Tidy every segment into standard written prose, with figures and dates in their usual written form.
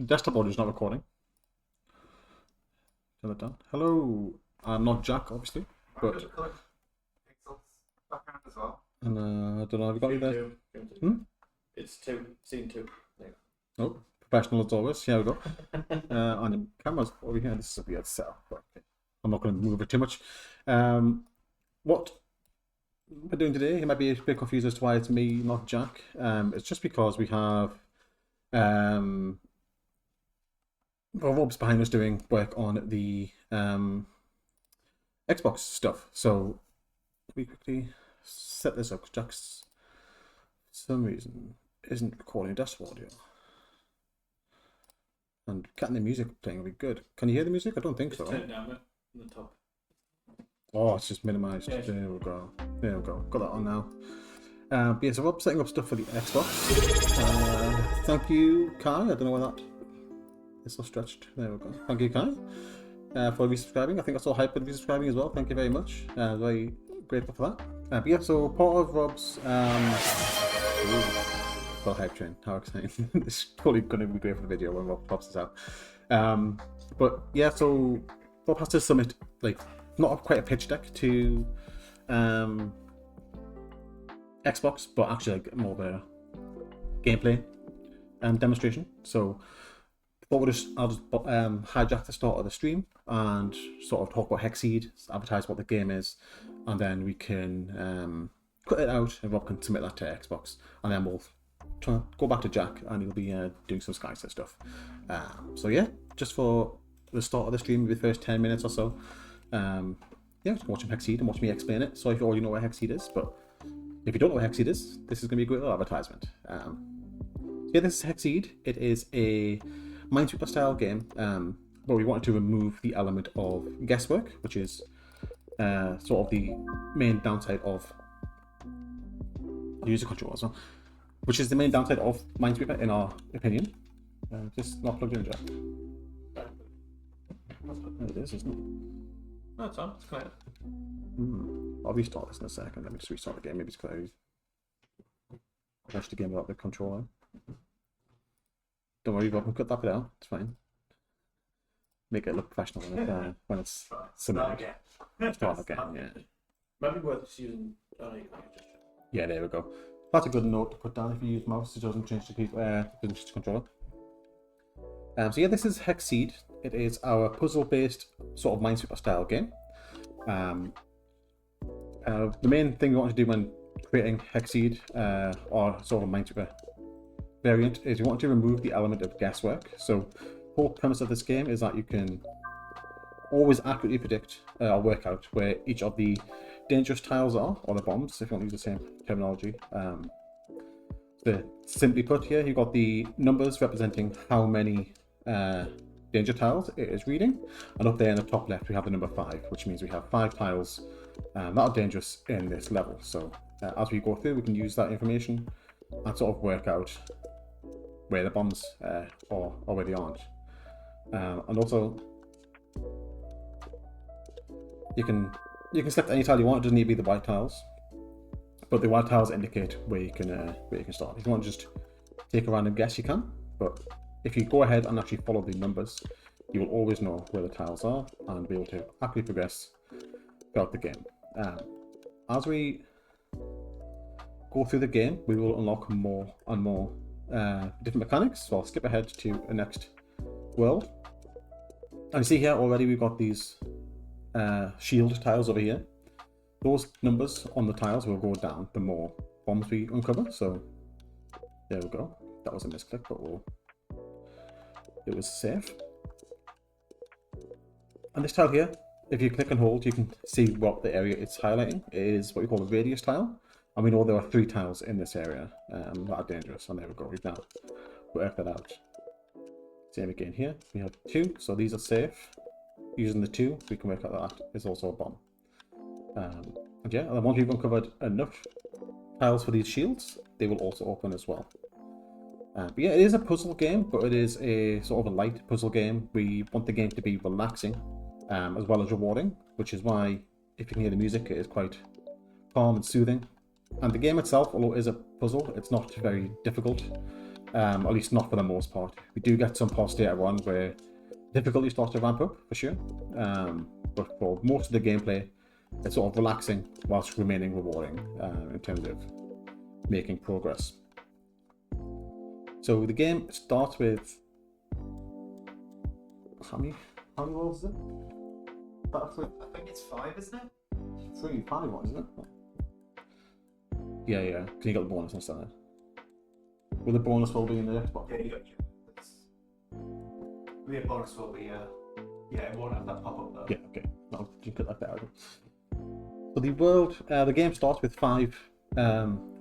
Desktop audio is not recording. Turn that down. Hello, I'm not Jack, obviously, but Voxels background as well. and I don't know. Have you got me there? Hmm? It's scene two. There. Oh, professional as always. Here we go. On the cameras over here. This is a weird setup, but okay. I'm not going to move it too much. What we're doing today, you might be a bit confused as to why it's me, not Jack. It's just because we have Rob's behind us doing work on the Xbox stuff. So we quickly set this up. Jack's for some reason isn't recording desktop audio. And getting the music playing will be good. Can you hear the music? I don't think so. Turn it down on the top. Oh, it's just minimized. Yeah. There we go. There we go. Got that on now. But yeah, so Rob's setting up stuff for the Xbox. Thank you, Kai. I don't know why that is so stretched. There we go. Thank you, Kai, for resubscribing. I think I saw Hyper resubscribing as well. Thank you very much. Very grateful for that. But yeah, so part of Rob's got a hype train. How exciting! This is probably going to be great for the video when Rob pops this out. But yeah, so Rob has to submit like not quite a pitch deck to Xbox, but actually like more of a gameplay demonstration. So I'll just hijack the start of the stream and sort of talk about Hexseed, advertise what the game is, and then we can cut it out and Rob can submit that to Xbox, and then we'll go back to Jack and he'll be doing some Skystead stuff. So yeah, just for the start of the stream, maybe the first 10 minutes or so, yeah, just watch Hexseed and watch me explain it. So if you already know what Hexseed is, but if you don't know what Hexseed is, this is going to be a great little advertisement. Yeah, this is Hexseed. It is a Minesweeper style game, but we wanted to remove the element of guesswork, which is sort of the main downside of user control as well, which is the main downside of Minesweeper in our opinion. Just not plugged in, Jack. There it is, isn't it? No, it's on. It's connected. I'll restart this in a second. Let me just restart the game. Maybe it's because I launched the game without the controller. Don't worry, Rob, can cut that bit out. It's fine. Make it look professional when it's submitted. Start again, yeah. Might be worth just using. Oh, you can just. Yeah, there we go. That's a good note to put down if you use mouse. It doesn't change the controller. So yeah, this is Hexseed. It is our puzzle-based sort of Minesweeper style game. The main thing we want to do when creating Hexseed or sort of a Minesweeper variant is you want to remove the element of guesswork. So the whole premise of this game is that you can always accurately predict or work out where each of the dangerous tiles are, or the bombs, if you want to use the same terminology. Simply put, here you've got the numbers representing how many danger tiles it is reading, and up there in the top left we have the number 5, which means we have 5 tiles that are dangerous in this level. So as we go through, we can use that information and sort of work out where the bombs or where they aren't. And also you can select any tile you want. It doesn't need to be the white tiles, but the white tiles indicate where you can start. If you want to just take a random guess, you can, but if you go ahead and actually follow the numbers, you will always know where the tiles are and be able to accurately progress throughout the game. As we go through the game, we will unlock more and more different mechanics. So I'll skip ahead to the next world. And you see here already we've got these shield tiles over here. Those numbers on the tiles will go down the more bombs we uncover. So there we go. That was a misclick, but it was safe. And this tile here, if you click and hold, you can see what the area it's highlighting. It is what we call a radius tile. And we know there are 3 tiles in this area that are dangerous. And there we go. We've now worked that out. Same again here. We have 2, so these are safe. Using the 2, we can work out that is also a bomb. And yeah, and once we've uncovered enough tiles for these shields, they will also open as well. But yeah, it is a puzzle game, but it is a sort of a light puzzle game. We want the game to be relaxing as well as rewarding, which is why, if you can hear the music, it is quite calm and soothing. And the game itself, although it is a puzzle, it's not very difficult. at least not for the most part. We do get some parts later on where difficulty starts to ramp up for sure, but for most of the gameplay, it's sort of relaxing whilst remaining rewarding in terms of making progress. So the game starts with how many worlds is it? I think it's 5, isn't it? 3, 5 ones, isn't it? Yeah, yeah. Can you get the bonus instead? Will the bonus will be in the Xbox? Yeah, you got the bonus will be yeah, it won't have that pop up though. Yeah, okay. No, you put that better. So the game starts with 5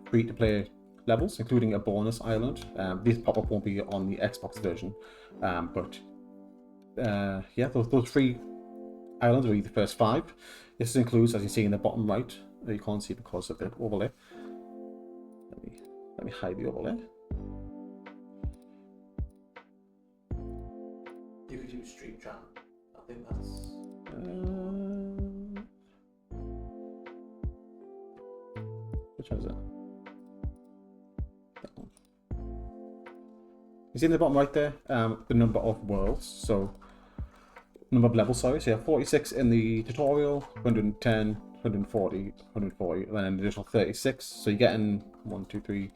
free-to-play levels, including a bonus island. These pop-up won't be on the Xbox version, but yeah, those 3 islands will be the first 5. This includes, as you see in the bottom right, you can't see because of the overlay. Let me hide the overlay. You could use Stream Chat. I think that's. Which one is it? That one. You see in the bottom right there, the number of worlds. So number of levels, sorry. So you have 46 in the tutorial, 110, 140, 140, and then an additional 36. So you're getting 1, 2, 3,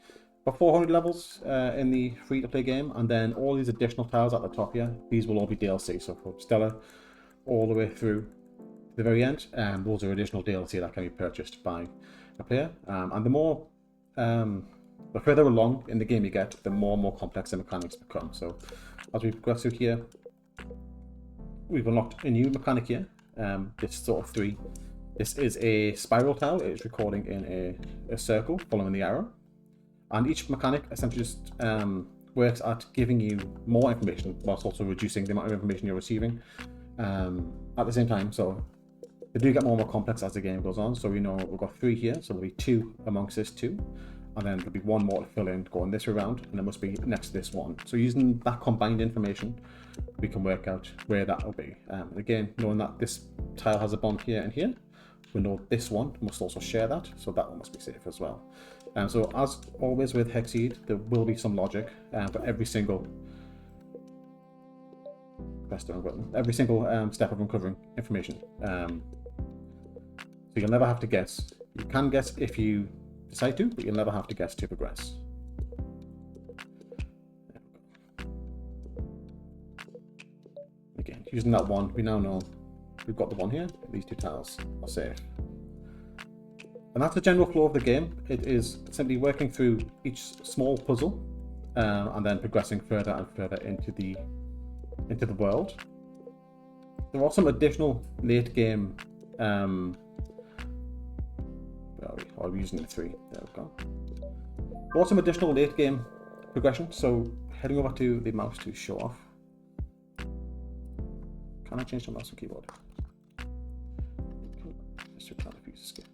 about 400 levels in the free-to-play game, and then all these additional tiles at the top here, these will all be DLC. So from Stella all the way through the very end, those are additional DLC that can be purchased by a player. And the further along in the game you get, the more and more complex the mechanics become. So as we progress through here, we've unlocked a new mechanic here. It's sort of 3. This is a spiral tile. It's recording in a circle following the arrow. And each mechanic essentially just works at giving you more information whilst also reducing the amount of information you're receiving at the same time. So they do get more and more complex as the game goes on. So we know we've got 3 here, so there'll be 2 amongst this 2. And then there'll be 1 more to fill in going this way around, and there must be next to this one. So using that combined information, we can work out where that will be. And again, knowing that this tile has a bump here and here, we know this one must also share that, so that one must be safe as well. So as always with Hexseed, there will be some logic for every single step of uncovering information. So you'll never have to guess. You can guess if you decide to, but you'll never have to guess to progress. Again, using that one, we now know we've got the one here. These 2 tiles are safe. And that's the general flow of the game. It is simply working through each small puzzle and then progressing further and further into the world. There are some additional late game. Where are we? Oh, we're using the 3. There we go. There are some additional late game progression. So heading over to the mouse to show off. Can I change the mouse and keyboard? Let's try to use escape.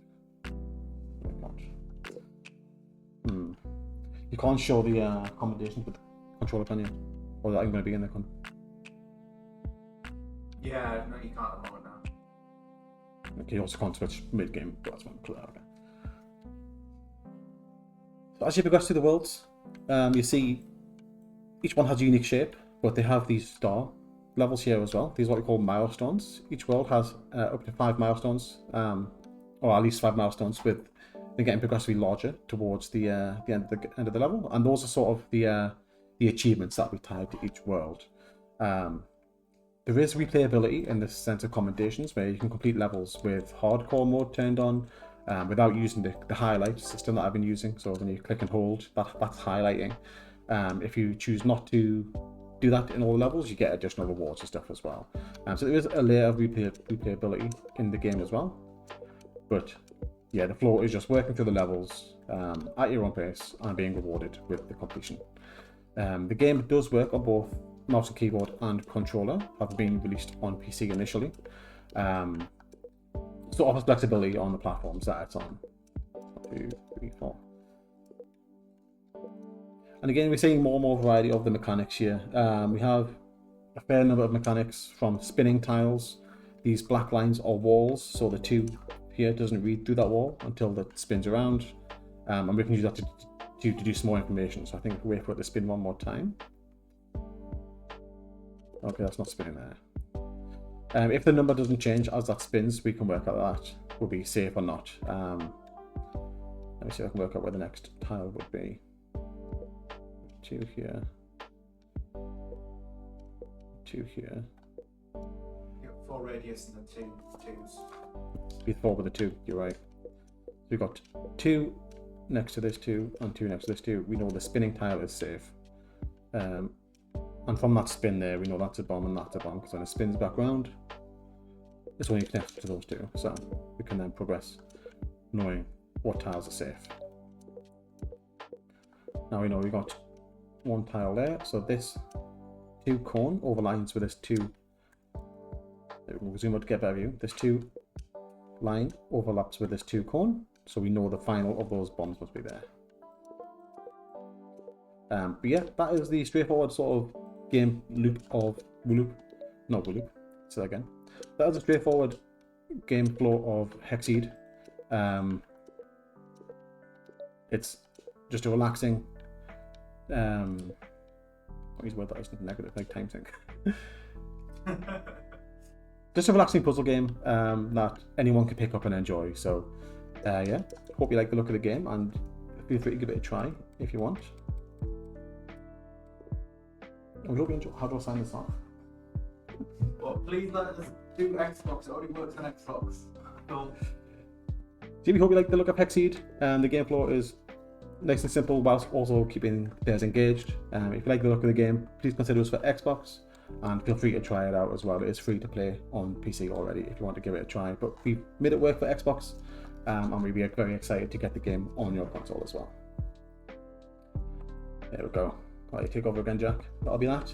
You can't show the accommodations with the controller, can you? Or that I'm going to be in the con. Yeah, no, you can't at the moment now. Okay, you also can't switch mid-game, but that's one clear. Okay. So as you progress through the worlds, you see each one has a unique shape, but they have these star levels here as well. These are what we call milestones. Each world has up to 5 milestones, or at least 5 milestones, with they're getting progressively larger towards the end of the level, and those are sort of the achievements that we tied to each world. There is replayability in the sense of commendations, where you can complete levels with hardcore mode turned on, without using the highlight system that I've been using. So when you click and hold, that's highlighting. If you choose not to do that in all the levels, you get additional rewards and stuff as well. So there is a layer of replayability in the game as well. But yeah, the flow is just working through the levels at your own pace and being rewarded with the completion. The game does work on both mouse and keyboard and controller, have been released on PC initially. So offers flexibility on the platforms that it's on. 1, 2, 3, 4. And again, we're seeing more and more variety of the mechanics here. We have a fair number of mechanics, from spinning tiles. These black lines are walls, so the 2 here doesn't read through that wall until it spins around. And we can use that to to do some more information. So I think wait for it to spin one more time. Okay, that's not spinning there. If the number doesn't change as that spins, we can work out that will be safe or not. Let me see if I can work out where the next tile would be. 2 here. 2 here. You got 4 radius and then 2 twos. Be 4 with the 2, you're right. So we've got 2 next to this 2 and 2 next to this 2. We know the spinning tile is safe. And from that spin there, we know that's a bomb and that's a bomb, because when it spins back round, it's only connected to those 2. So we can then progress knowing what tiles are safe. Now we know we got 1 tile there, so this 2 cone overlines with this 2. We'll zoom out to get a better view. This 2 line overlaps with this 2 cone, so we know the final of those bombs must be there. But yeah, that is the straightforward sort of game loop of Wooloop. Say that again. That is a straightforward game flow of Hexseed. It's just a relaxing. What is word that isn't negative, like time sink. Just a relaxing puzzle game that anyone can pick up and enjoy. So yeah, hope you like the look of the game, and feel free to give it a try if you want. And we hope you enjoy. How do I sign this off? Well, please let us do Xbox. It already works on Xbox. So, we hope you like the look of Hexseed, and the game flow is nice and simple whilst also keeping players engaged. If you like the look of the game, please consider us for Xbox, and feel free to try it out as well. It is free to play on PC already if you want to give it a try, but we've made it work for Xbox, and we'd be very excited to get the game on your console as well. There we go. I'll let you take over again, Jack. That'll be that.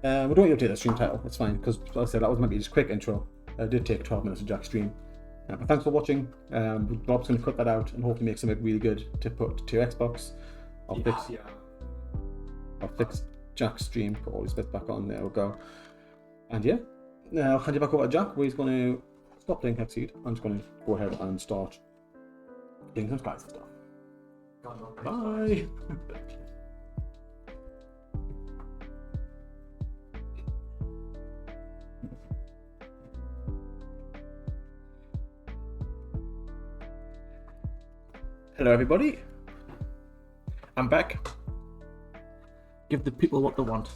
We don't need to update the stream title, it's fine, because like I said, that was maybe just a quick intro. It did take 12 minutes of Jack's stream. But thanks for watching. Rob's going to cut that out and hopefully make something really good to put to Xbox. I'll fix Jack's stream, put all his bits back on. There we go. And yeah, now I'll hand you back over to Jack, where he's going to stop playing Hexseed. I'm just going to go ahead and start doing some Skystead stuff. Bye. Hello everybody, I'm back. Give the people what they want.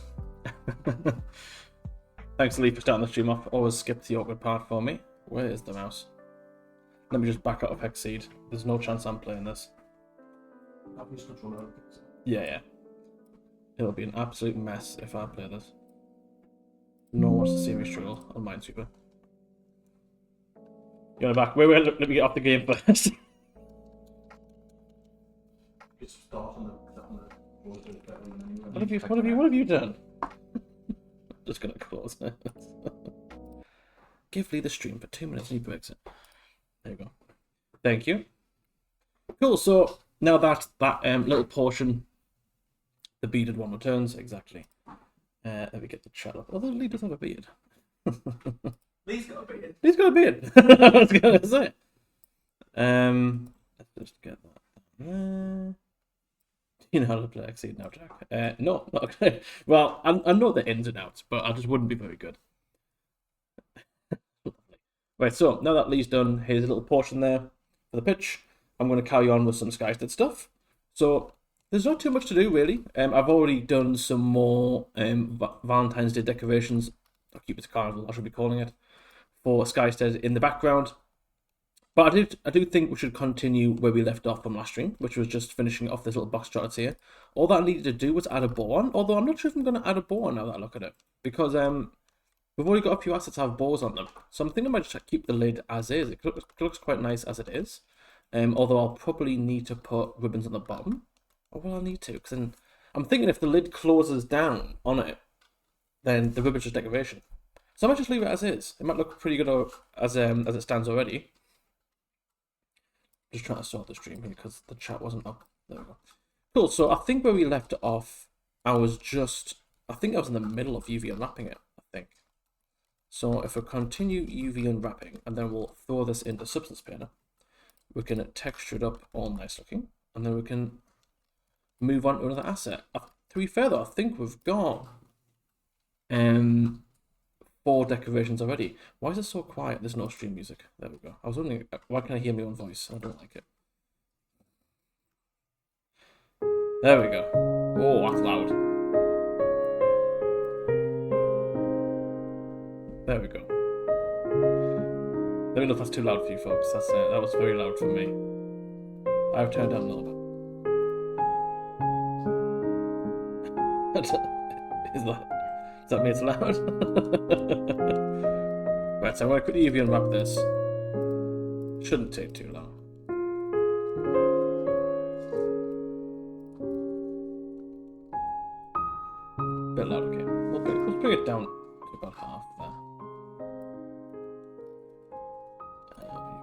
Thanks Lee for starting the stream off. Always skip the awkward part for me. Where is the mouse? Let me just back out of Hexseed. There's no chance I'm playing this. Yeah. It'll be an absolute mess if I play this. No one wants to see me struggle on Minesweeper. You're back. Wait, let me get off the game first. What have you done? I'm just gonna close it. Give Lee the stream for 2 minutes and he breaks it. There you go. Thank you. Cool, so now that little portion, the bearded one returns, exactly. Let me get the chat up. Although Lee does have a beard. Lee's got a beard. He's got a beard. I was gonna say. Let's just get that. You know how to play Hexseed now, Jack? No, not okay. Well, I know the ins and outs, but I just wouldn't be very good. Right, so now that Lee's done his little portion there for the pitch, I'm going to carry on with some Skystead stuff. So there's not too much to do really. I've already done some more Valentine's Day decorations. I'll keep it to Carnival, I should be calling it, for Skystead in the background. But I do think we should continue where we left off from last stream, which was just finishing off this little box charts here. All that I needed to do was add a bow on, although I'm not sure if I'm going to add a bow on now that I look at it, because we've already got a few assets that have bows on them. So I'm thinking I might just keep the lid as is. It looks quite nice as it is, although I'll probably need to put ribbons on the bottom. Or will I need to? Because then I'm thinking if the lid closes down on it, then the ribbon's just decoration. So I might just leave it as is. It might look pretty good as it stands already. Just trying to sort the stream here because the chat wasn't up. There we go. Cool, so I think where we left it off, I was in the middle of UV unwrapping it, I think. So if we continue UV unwrapping, and then we'll throw this into Substance Painter, we can texture it up all nice looking, and then we can move on to another asset. To be fair though, I think we've got 4 decorations already. Why is it so quiet? There's no stream music. There we go. I was wondering, why can I hear my own voice? I don't like it. There we go. Oh, that's loud. There we go. Let me know if that's too loud for you folks. That was very loud for me. I've turned down a little bit. Does that mean it's loud? Right, so I'm going to quickly unwrap this. Shouldn't take too long. Bit loud, okay. Let's bring it down to about half there.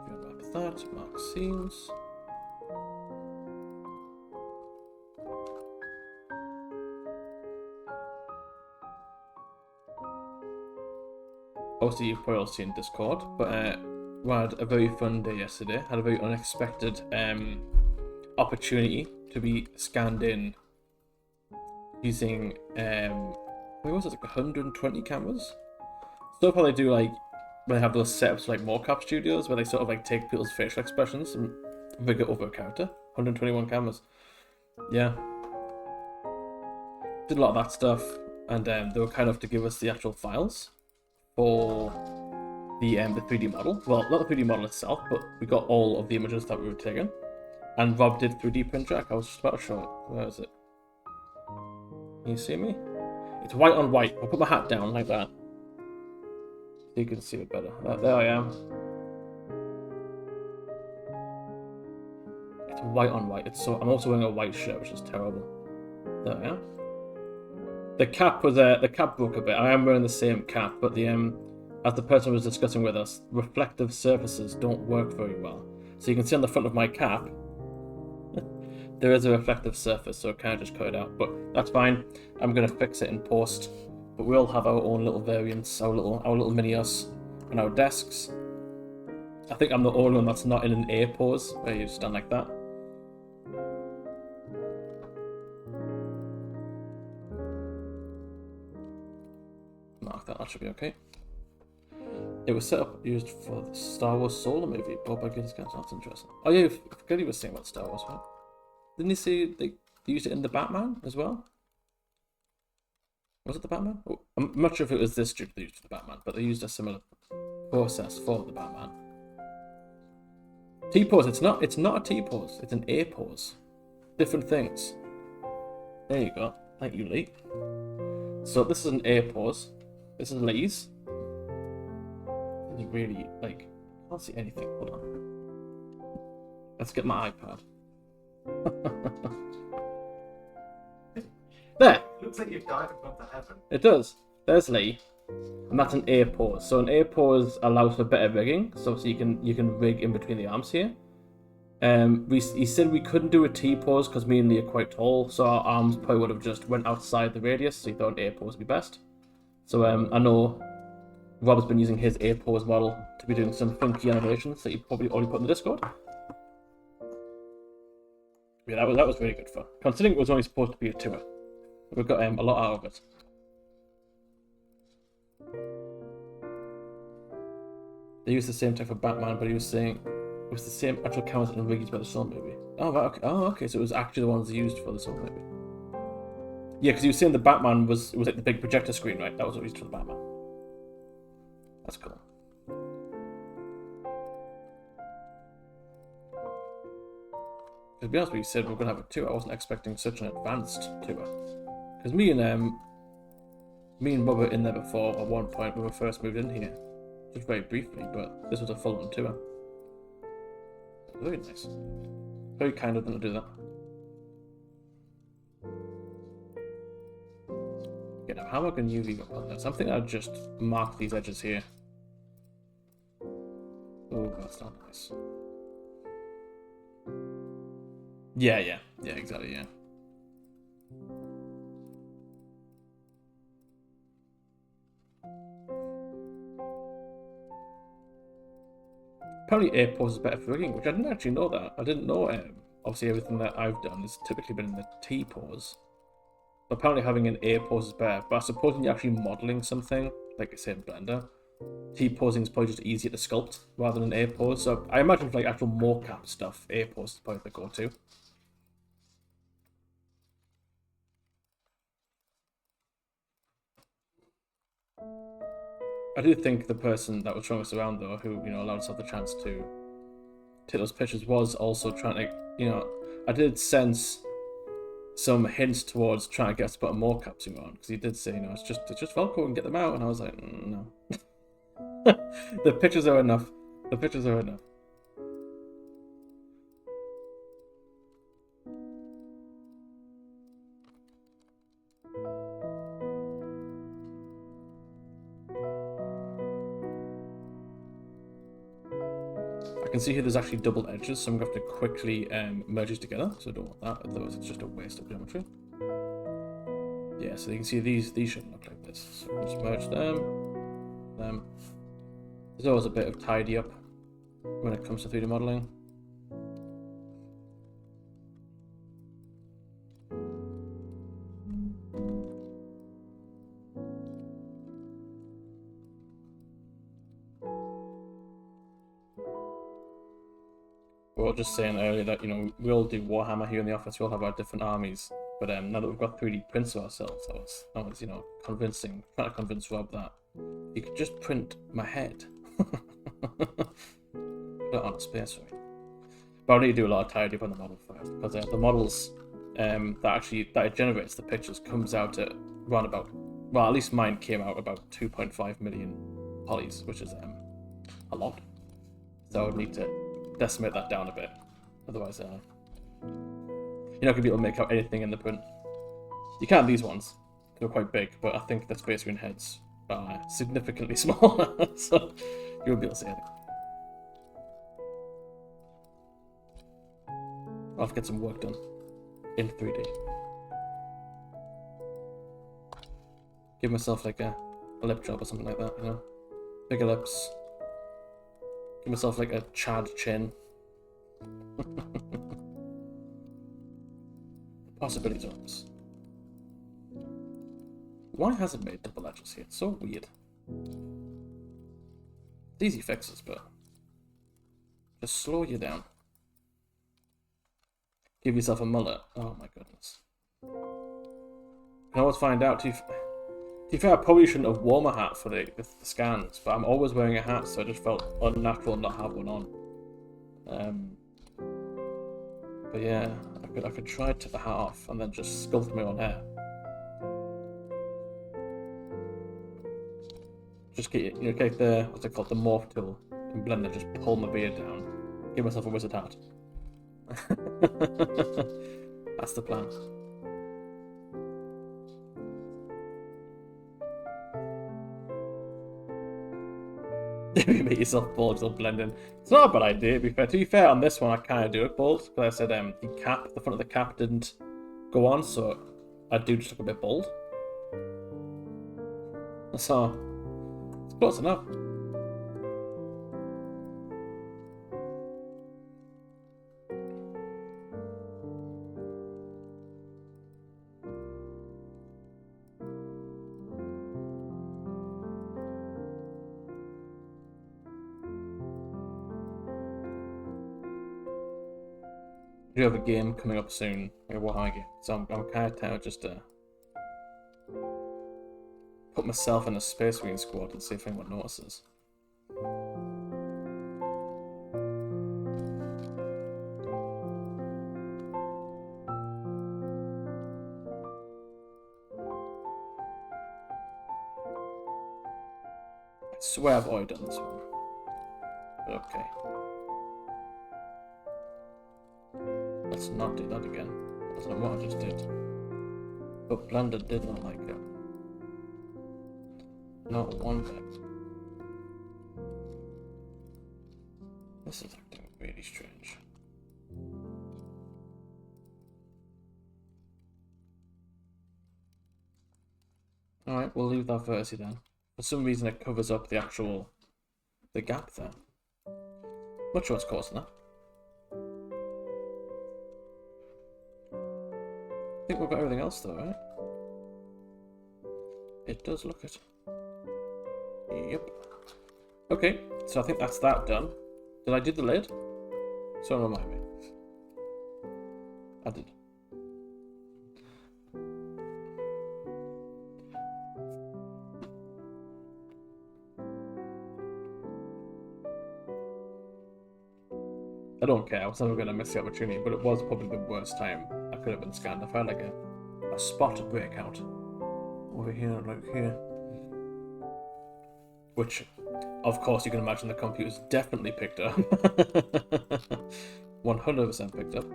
Unwrap that, mark seams. Obviously, you've probably all seen Discord, but we had a very fun day yesterday. Had a very unexpected opportunity to be scanned in using what was it, like 120 cameras? So far they do like when they have those setups like mocap studios where they sort of like take people's facial expressions and rig it over a character. 121 cameras. Yeah. Did a lot of that stuff, and they were kind enough to give us the actual files for the 3D model. Well, not the 3D model itself, but we got all of the images that we were taking. And Rob did 3D print track. I was just about to show it. Where is it? Can you see me? It's white on white. I'll put my hat down like that, so you can see it better. There I am. It's white on white. I'm also wearing a white shirt, which is terrible. There I am. The cap broke a bit. I am wearing the same cap, but as the person was discussing with us, reflective surfaces don't work very well. So you can see on the front of my cap, there is a reflective surface, so I kind of just cut it out. But that's fine. I'm gonna fix it in post. But we all have our own little variants, our little mini us on our desks. I think I'm the only one that's not in an A pose, where you stand like that. Mark that. That should be okay. It was used for the Star Wars Solo movie. Bob Baggins, that's interesting. Oh yeah, I forget he was saying about Star Wars, right? Didn't he say they used it in the Batman as well? Was it the Batman? Oh, I'm not sure if it was this strip they used for the Batman, but they used a similar process for the Batman. T-pose. It's not a T-pose. It's an A pose. Different things. There you go. Thank you, Lee. So this is an A pose. This is Lee's. It's really like I can't see anything. Hold on. Let's get my iPad. There. Looks like you've dived above the heaven. It does. There's Lee, and that's an A pose. So an A pose allows for better rigging. So you can rig in between the arms here. He said we couldn't do a T pose because me and Lee are quite tall, so our arms probably would have just went outside the radius. So he thought an A pose would be best. So I know Rob's been using his A pose model to be doing some funky animations that he probably already put in the Discord. Yeah, that was really good fun. Considering it was only supposed to be a tour, we got a lot out of it. They used the same type of Batman, but he was saying it was the same actual cameras and rigged by the Soul movie. Oh, right, okay. Oh, okay. So it was actually the ones used for the Soul movie. Yeah, because you were saying the Batman was like the big projector screen, right? That was what we used for the Batman. That's cool. To be honest with you, said we were gonna have a tour. I wasn't expecting such an advanced tour. Because me and Rob were in there before at one point when we first moved in here. Just very briefly, but this was a full-on tour. Very nice. Very kind of them to do that. Okay, now how am I going to use these up on this? I think I'll just mark these edges here. Oh, that's not nice. Yeah, exactly, yeah. Apparently A pose is better for rigging, which I didn't actually know that. I didn't know obviously everything that I've done has typically been in the T pose. But apparently having an A pose is better. But I suppose when you're actually modeling something, like I say in Blender, T posing is probably just easier to sculpt rather than A pose. So I imagine for like actual mocap stuff, A pose is probably the go-to. I do think the person that was showing us around though, who, you know, allowed us to have the chance to take those pictures, was also trying to, you know, I did sense some hints towards trying to get us to put a mocap zoom on, because he did say, you know, it's just Velcro and get them out, and I was like, no. The pictures are enough. The pictures are enough. I can see here there's actually double edges, so I'm going to have to quickly merge these together, so I don't want that, otherwise it's just a waste of geometry. Yeah, so you can see these shouldn't look like this. So we'll just merge them. There's always a bit of tidy up when it comes to 3D modeling. We were just saying earlier that, you know, we all do Warhammer here in the office, we all have our different armies, but now that we've got 3D prints of ourselves, I was, you know, trying to convince Rob that you could just print my head. Put it on a space, right? But I need to do a lot of tidy up on the model first, because the models that it generates the pictures comes out at around about, well, at least mine came out about 2.5 million polys, which is a lot. So I would need to decimate that down a bit, otherwise you're not going to be able to make out anything in the print. You can these ones, they're quite big, but I think the Space Marine heads are significantly smaller, so you won't be able to see anything. I'll have to get some work done in 3D. Give myself like a lip job or something like that, you know? Bigger lips. Give myself like a Chad chin. Possibilities are endless. Why has it made double edges here? It's so weird. It's easy fixes, but just slow you down. Give yourself a mullet. Oh my goodness. Can always find out. To be fair, I probably shouldn't have worn my hat for the scans, but I'm always wearing a hat, so it just felt unnatural not have one on. But yeah, I could try to take the hat off and then just sculpt my own hair. Just get, you know, get the, what's it called, the morph tool in Blender, just pull my beard down, give myself a wizard hat. That's the plan. You make yourself bald, it'll blend in. It's not a bad idea, to be fair. To be fair, on this one, I kind of do it bald, because I said the front of the cap didn't go on, so I do just look a bit bald. So, it's close enough. We do have a game coming up soon, a Warhammer game, so I'm kind of tempted just to put myself in a Space Marine squad and see if anyone notices. I swear I've already done this one, but okay. Let's not do that again. That's not what I just did. But Blender did not like it. Not one bit. This is acting really strange. Alright, we'll leave that versi then. For some reason it covers up the gap there. Not sure what's causing that. think we've got everything else though, right? It does look it. Yep. Okay, so I think that's that done. Did I do the lid? So remind me. I did. I don't care, I was never going to miss the opportunity, but it was probably the worst time I could have been scanned. I felt like a spot breakout. Over here, like here. Which, of course, you can imagine the computer's definitely picked up. 100% picked up.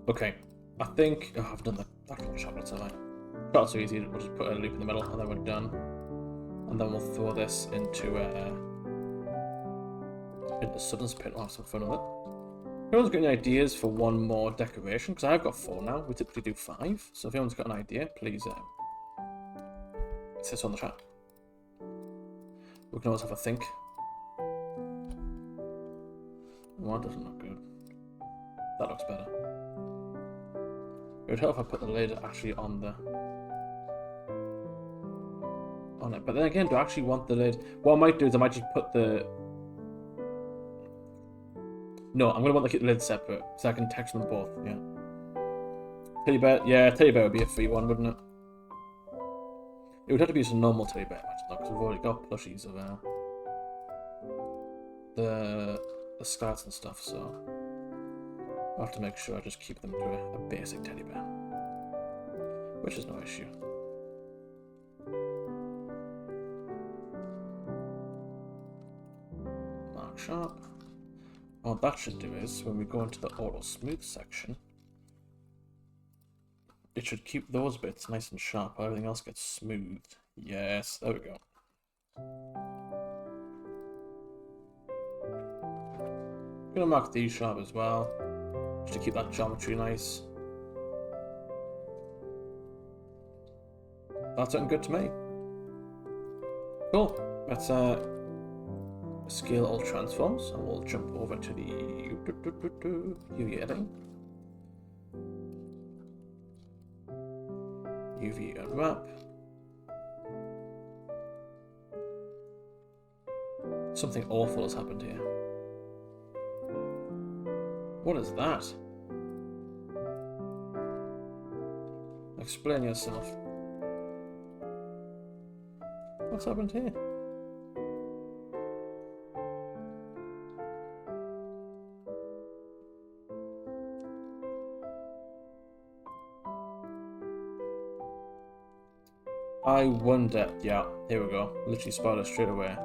Okay, I think... Oh, I've done the actual chocolates, haven't I? Chocolates are easy, we'll just put a loop in the middle and then we're done. And then we'll throw this into Sutton's pit. We'll have some fun with it. If anyone's got any ideas for one more decoration, because I've got 4 now, we typically do 5, so if anyone's got an idea, please say so in the chat. We can always have a think. Well, that doesn't look good. That looks better. It would help if I put the lid actually on it, but then again, do I actually want the lid? What I might do is I might just put the... No, I'm going to want to keep the lid separate, so I can text them both, yeah. Teddy bear, yeah, teddy bear would be a free one, wouldn't it? It would have to be just a normal teddy bear, imagine, though, because we've already got plushies of the skeleton and stuff, so I'll have to make sure I just keep them to a basic teddy bear, which is no issue. Mark sharp. What that should do is, when we go into the auto smooth section, it should keep those bits nice and sharp, while everything else gets smoothed. Yes, there we go. I'm gonna mark these sharp as well, just to keep that geometry nice. That's looking good to me. Cool. Let's scale all transforms, and we'll jump over to the UV editing. UV unwrap. Something awful has happened here. What is that? Explain yourself. What's happened here? I wonder, yeah, here we go. Literally spotted it straight away.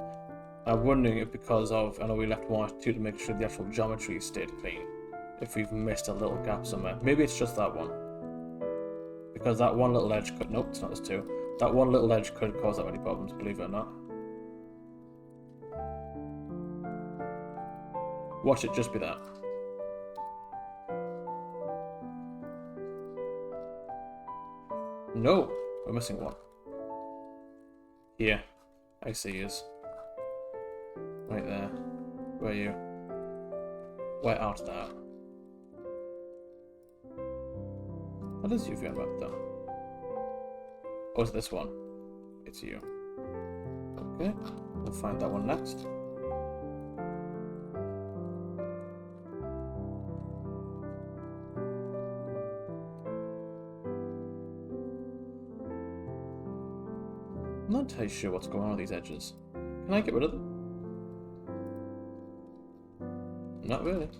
I'm wondering if because of, I know we left 1 or 2 to make sure the actual geometry stayed clean. If we've missed a little gap somewhere. Maybe it's just that one. Because that one little edge could, nope, it's not, there's 2. That one little edge could cause that many problems, believe it or not. Watch it just be that. No, we're missing one. Here, I see is right there. Where are you? Where art thou? What is UV unwrap though? Oh, it's this one. It's you. Okay, we'll find that one next. I'm not entirely sure what's going on with these edges. Can I get rid of them? Not really.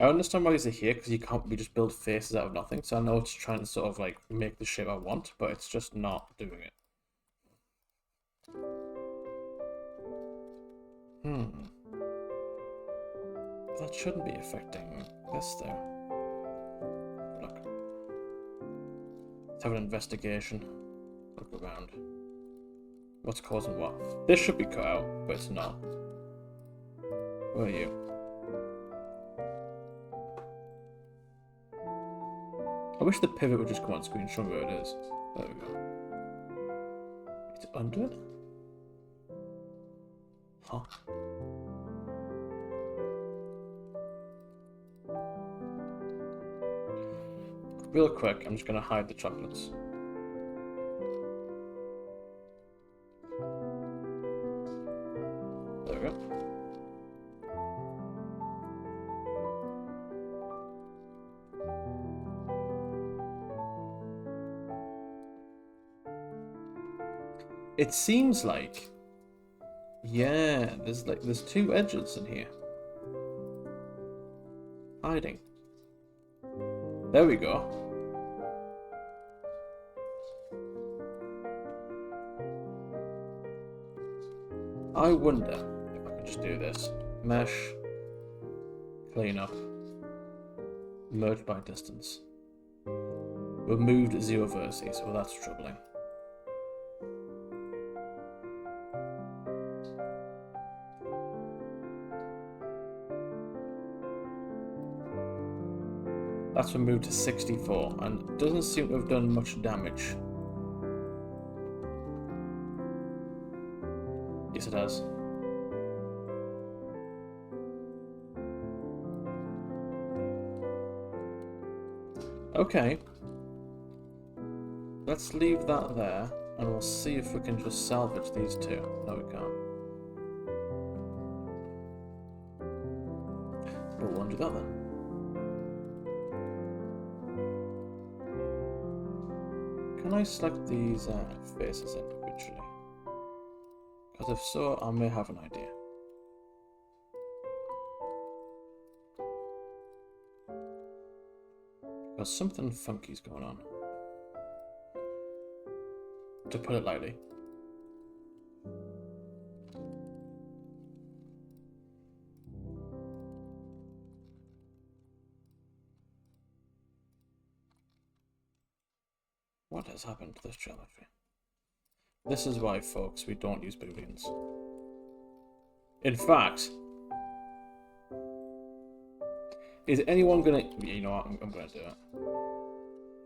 I understand why these are here, because you can't just build faces out of nothing, so I know it's trying to sort of like make the shape I want, but it's just not doing it. That shouldn't be affecting this though. Look. Let's have an investigation. Look around. What's causing what? This should be cut out, but it's not. Where are you? I wish the pivot would just come on screen and show me where it is. There we go. It's under it? Huh. real quick, I'm just going to hide the chocolates. There we go. It seems like, yeah, there's two edges in here. Hiding. There we go. I wonder if I could just do this. Mesh. Clean up. Merge by distance. Removed 0 vertices. Well, that's troubling. That's removed to 64 and doesn't seem to have done much damage. Yes, it has. Okay. Let's leave that there and we'll see if we can just salvage these two. No, we can't. We'll undo that then. Can I select these faces individually? Because if so, I may have an idea. Because something funky's going on. To put it lightly. What has happened to this geometry? This is why, folks, we don't use booleans. In fact, is anyone gonna... You know what, I'm gonna do it.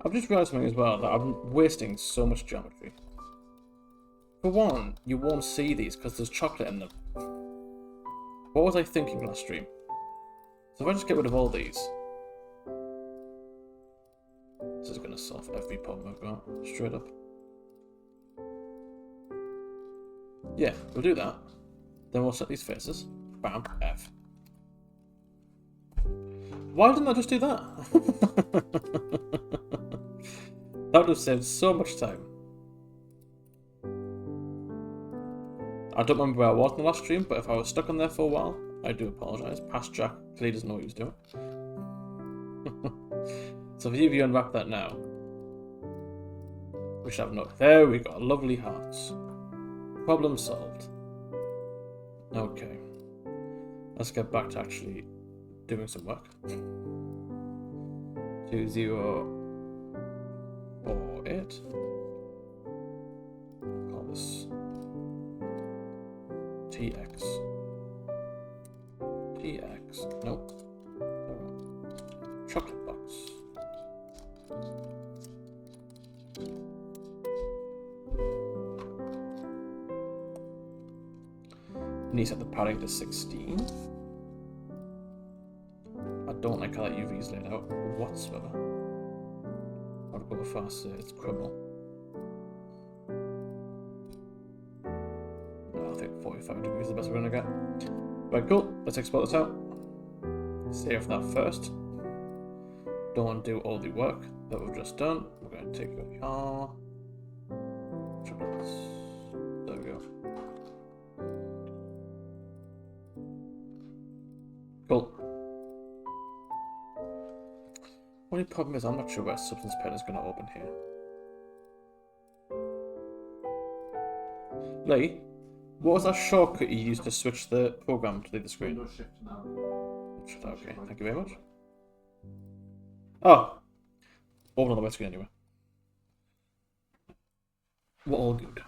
I've just realized something as well, that I'm wasting so much geometry. For one, you won't see these because there's chocolate in them. What was I thinking last stream? So if I just get rid of all these... This is going to solve every problem I've got, straight up. Yeah, we'll do that. Then we'll set these faces. Bam, F. Why didn't I just do that? That would have saved so much time. I don't remember where I was in the last stream, but if I was stuck on there for a while, I do apologise. Past Jack clearly doesn't know what he was doing. So if you unwrap that now, we should have no. There we go, lovely hearts. Problem solved. Okay, let's get back to actually doing some work. 2048. Call this TX. TX. Nope. Chocolate box. Need to set the padding to 16. I don't like how that UV is laid out whatsoever. I would go fast, it's crumble. No, I think 45 degrees is the best we're gonna get. Right, cool. Let's export this out. Save that first. Don't undo all the work that we've just done. We're going to take your chocolates. There we go. Cool. Only problem is I'm not sure where Substance Pen is going to open here. Lee, what was that shortcut you used to switch the program to the screen? Windows shift now. Okay, thank you very much. Oh! Open on the wet screen anyway. We're all good.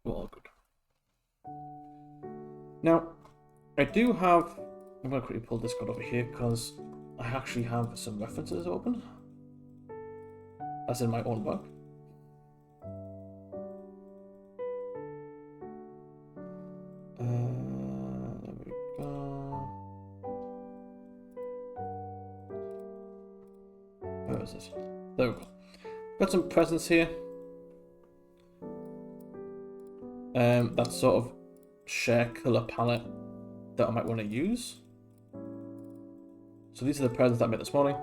We're all good. Now, I do have... I'm going to quickly pull Discord over here because I actually have some references open. As in my own work. There we go. Where is it? There we go. Got some presents here. That sort of share colour palette that I might want to use. So these are the presents that I made this morning.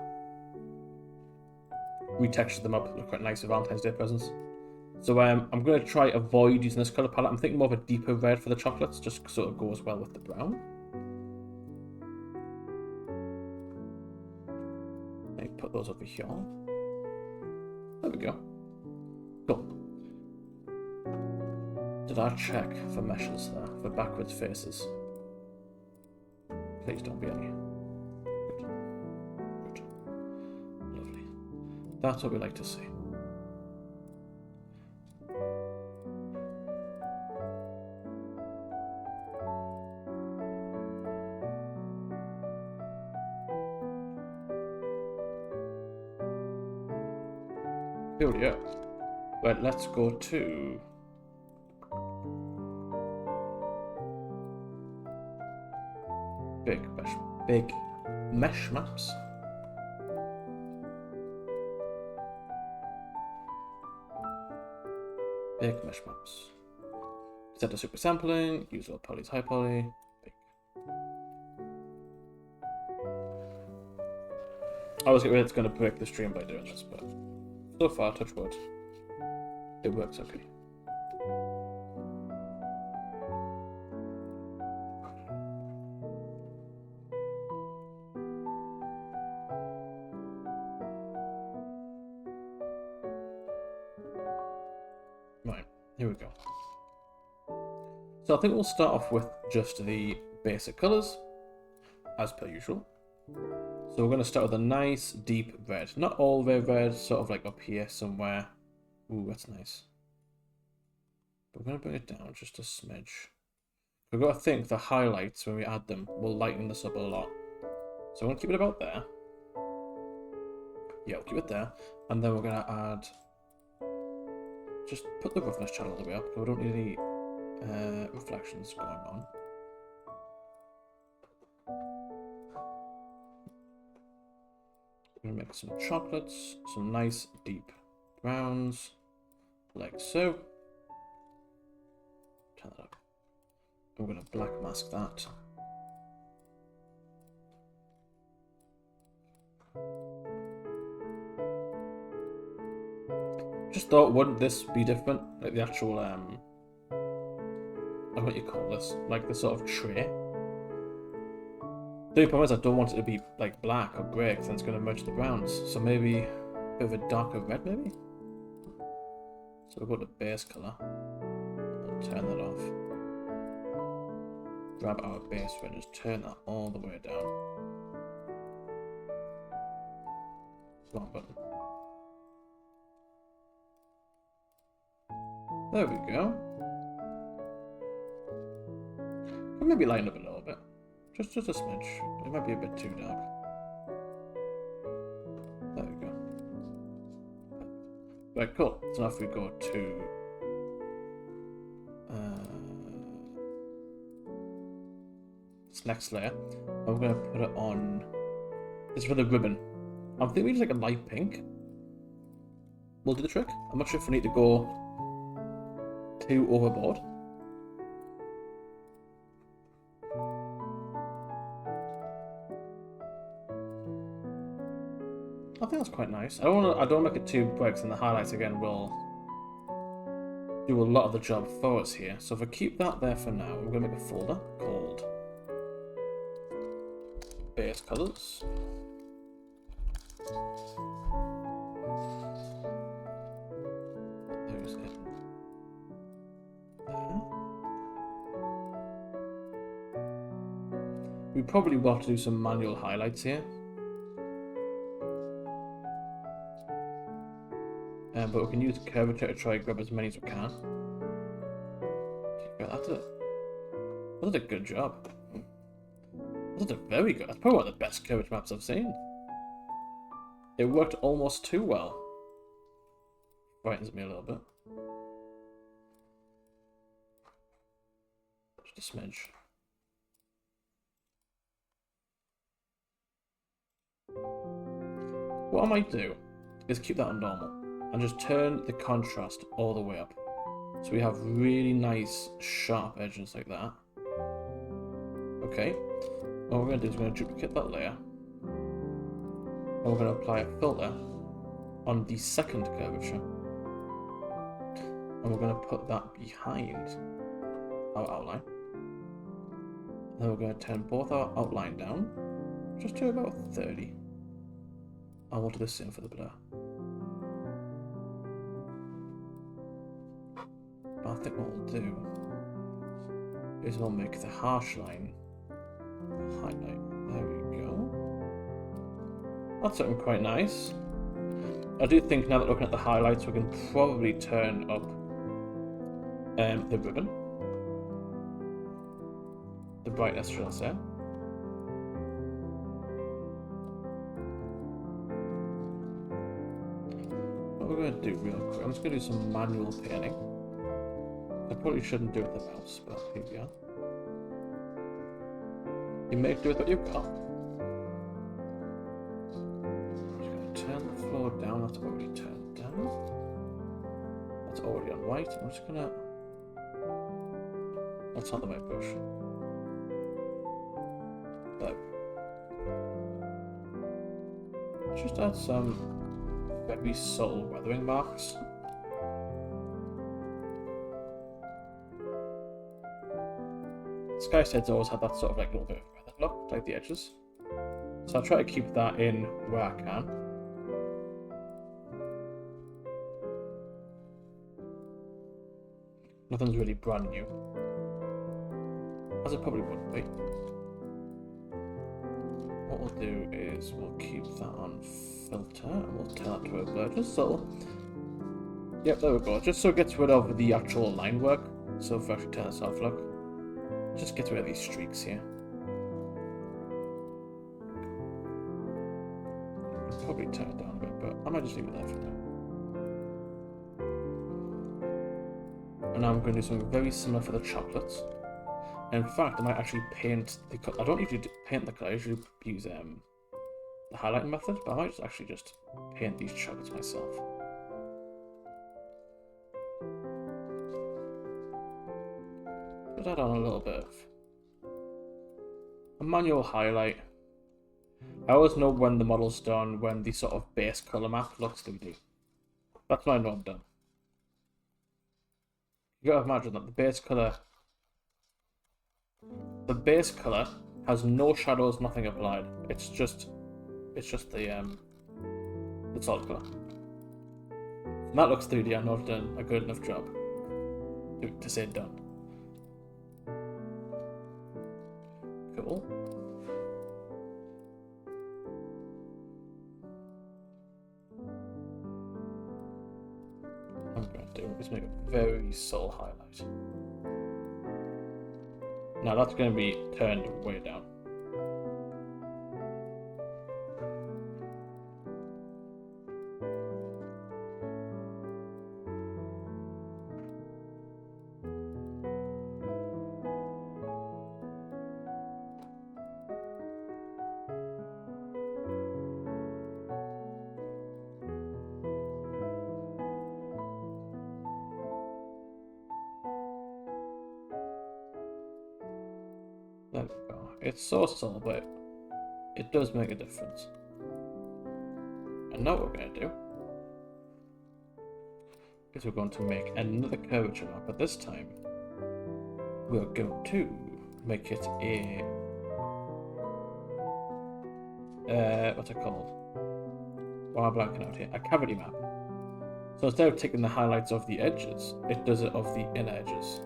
Retextured them up, look quite nice for Valentine's Day presents. So I'm going to try avoid using this colour palette. I'm thinking more of a deeper red for the chocolates, just so it goes well with the brown. Let me put those over here. There we go. Cool. Did I check for meshes there, for backwards faces? Please don't be any. Good. Lovely. That's what we like to see. Here we go. Right, let's go to big mesh maps. Big mesh maps. Set to super sampling, use low polys, high poly. Big. I was getting ready, it's going to break the stream by doing this, but so far, touch wood, it works okay. Right, here we go. So I think we'll start off with just the basic colours, as per usual. So we're going to start with a nice deep red. Not all the way red, sort of like up here somewhere. Ooh, that's nice. But we're going to bring it down just a smidge. We've got to think the highlights, when we add them, will lighten this up a lot. So I'm going to keep it about there. Yeah, we'll keep it there. And then we're going to add... Just put the roughness channel all the way up, because we don't need any reflections going on. We're going to make some chocolates, some nice deep browns, like so. Turn that up. We're going to black mask that. Just thought, wouldn't this be different? Like the actual, what do you call this? Like the sort of tray. The only problem is I don't want it to be like black or grey, because then it's going to merge the browns. So maybe a bit of a darker red, maybe? So we'll go to base colour. I'll turn that off. Grab our base red, just turn that all the way down. Wrong button. There we go. Can maybe lighten up a little bit. Just a smidge. It might be a bit too dark. There we go. Right, cool. So now if we go to this next layer, and we're going to put it on. This is for the ribbon. I'm thinking we just like a light pink. We'll do the trick. I'm not sure if we need to go too overboard. I think that's quite nice. I don't make it too bright, because then the highlights again will do a lot of the job for us here. So if I keep that there for now, we're gonna make a folder called base colors. There's it. There. We probably want to do some manual highlights here. But we can use curvature to try and grab as many as we can. Yeah, that did a good job. That did a very good. That's probably one of the best curvature maps I've seen. It worked almost too well. Frightens me a little bit. Just a smidge. What I might do is keep that on normal and just turn the contrast all the way up. So we have really nice sharp edges like that. Okay, what we're going to do is we're going to duplicate that layer. And we're going to apply a filter on the second curvature. And we're going to put that behind our outline. And then we're going to turn both our outline down, just to about 30. And we'll do the same for the blur. But I think what we'll do is we'll make the harsh line a highlight. There we go. That's looking quite nice. I do think now that looking at the highlights, we can probably turn up the ribbon. The brightness, should I say. What we're going to do real quick, I'm just going to do some manual painting. I probably shouldn't do it with the mouse, but here we are. You make do with what you've got. I'm just going to turn the floor down, that's already turned down. That's already on white, I'm just going to... That's not the right brush. But just add some very subtle weathering marks. Skystead's always had that sort of like little bit of weathered look, like the edges. So I'll try to keep that in where I can. Nothing's really brand new, as it probably wouldn't be. What we'll do is we'll keep that on filter and we'll turn that to a blur, just so. Yep, there we go. Just so it gets rid of the actual line work. So if I actually turn this off, look, just get rid of these streaks here. I'll probably turn it down a bit, but I might just leave it there for now. And now I'm going to do something very similar for the chocolates. In fact, I might actually paint the color. I don't usually paint the color, I usually use the highlighting method, but I might actually just paint these chocolates myself. Put that on a little bit of a manual highlight. I always know when the model's done, when the sort of base color map looks 3D. That's when I know I'm done. You gotta imagine that the base color has no shadows, nothing applied. It's just the solid color. And that looks 3D. I know I've done a good enough job to say done. Cool. I'm going to do is make a very subtle highlight. Now that's going to be turned way down. There we go. It's so subtle, but it does make a difference. And now what we're going to do is we're going to make another curvature map, but this time we're going to make it a what's it called? Why am I blanking out here? A cavity map. So instead of taking the highlights of the edges, it does it of the inner edges.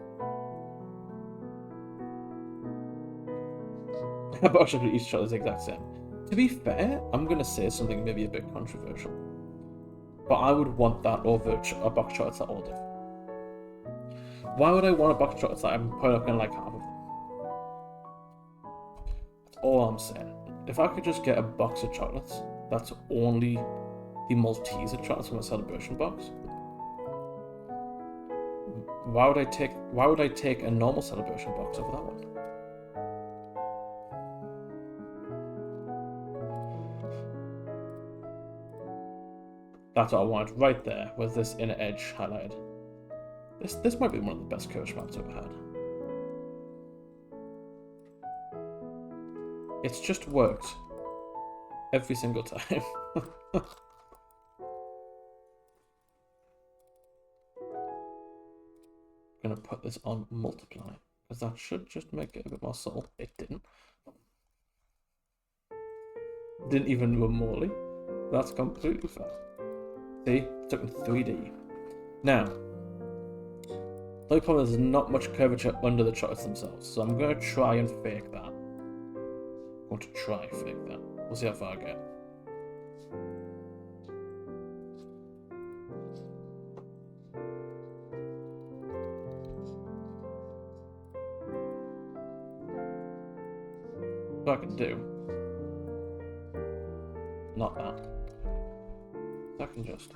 But actually each shot is the exact same. To be fair, I'm going to say something maybe a bit controversial, but I would want that over a box shot that's all different. Why would I want a box shot that's I'm probably not going to like half of them? That's all I'm saying. If I could just get a box of chocolates that's only the Malteser chocolates from a celebration box, why would I take a normal celebration box over that one? That's what I wanted right there, with this inner edge highlighted. This might be one of the best curve maps I've ever had. It's just worked every single time. Gonna put this on multiply, because that should just make it a bit more subtle. It didn't. Didn't even do a Morley. That's completely fine. See, took in 3D. Now, the only problem is there's not much curvature under the chocolates themselves, so I'm gonna try and fake that. I'm going to try and fake that. We'll see how far I get. What I can do, not that. I can just,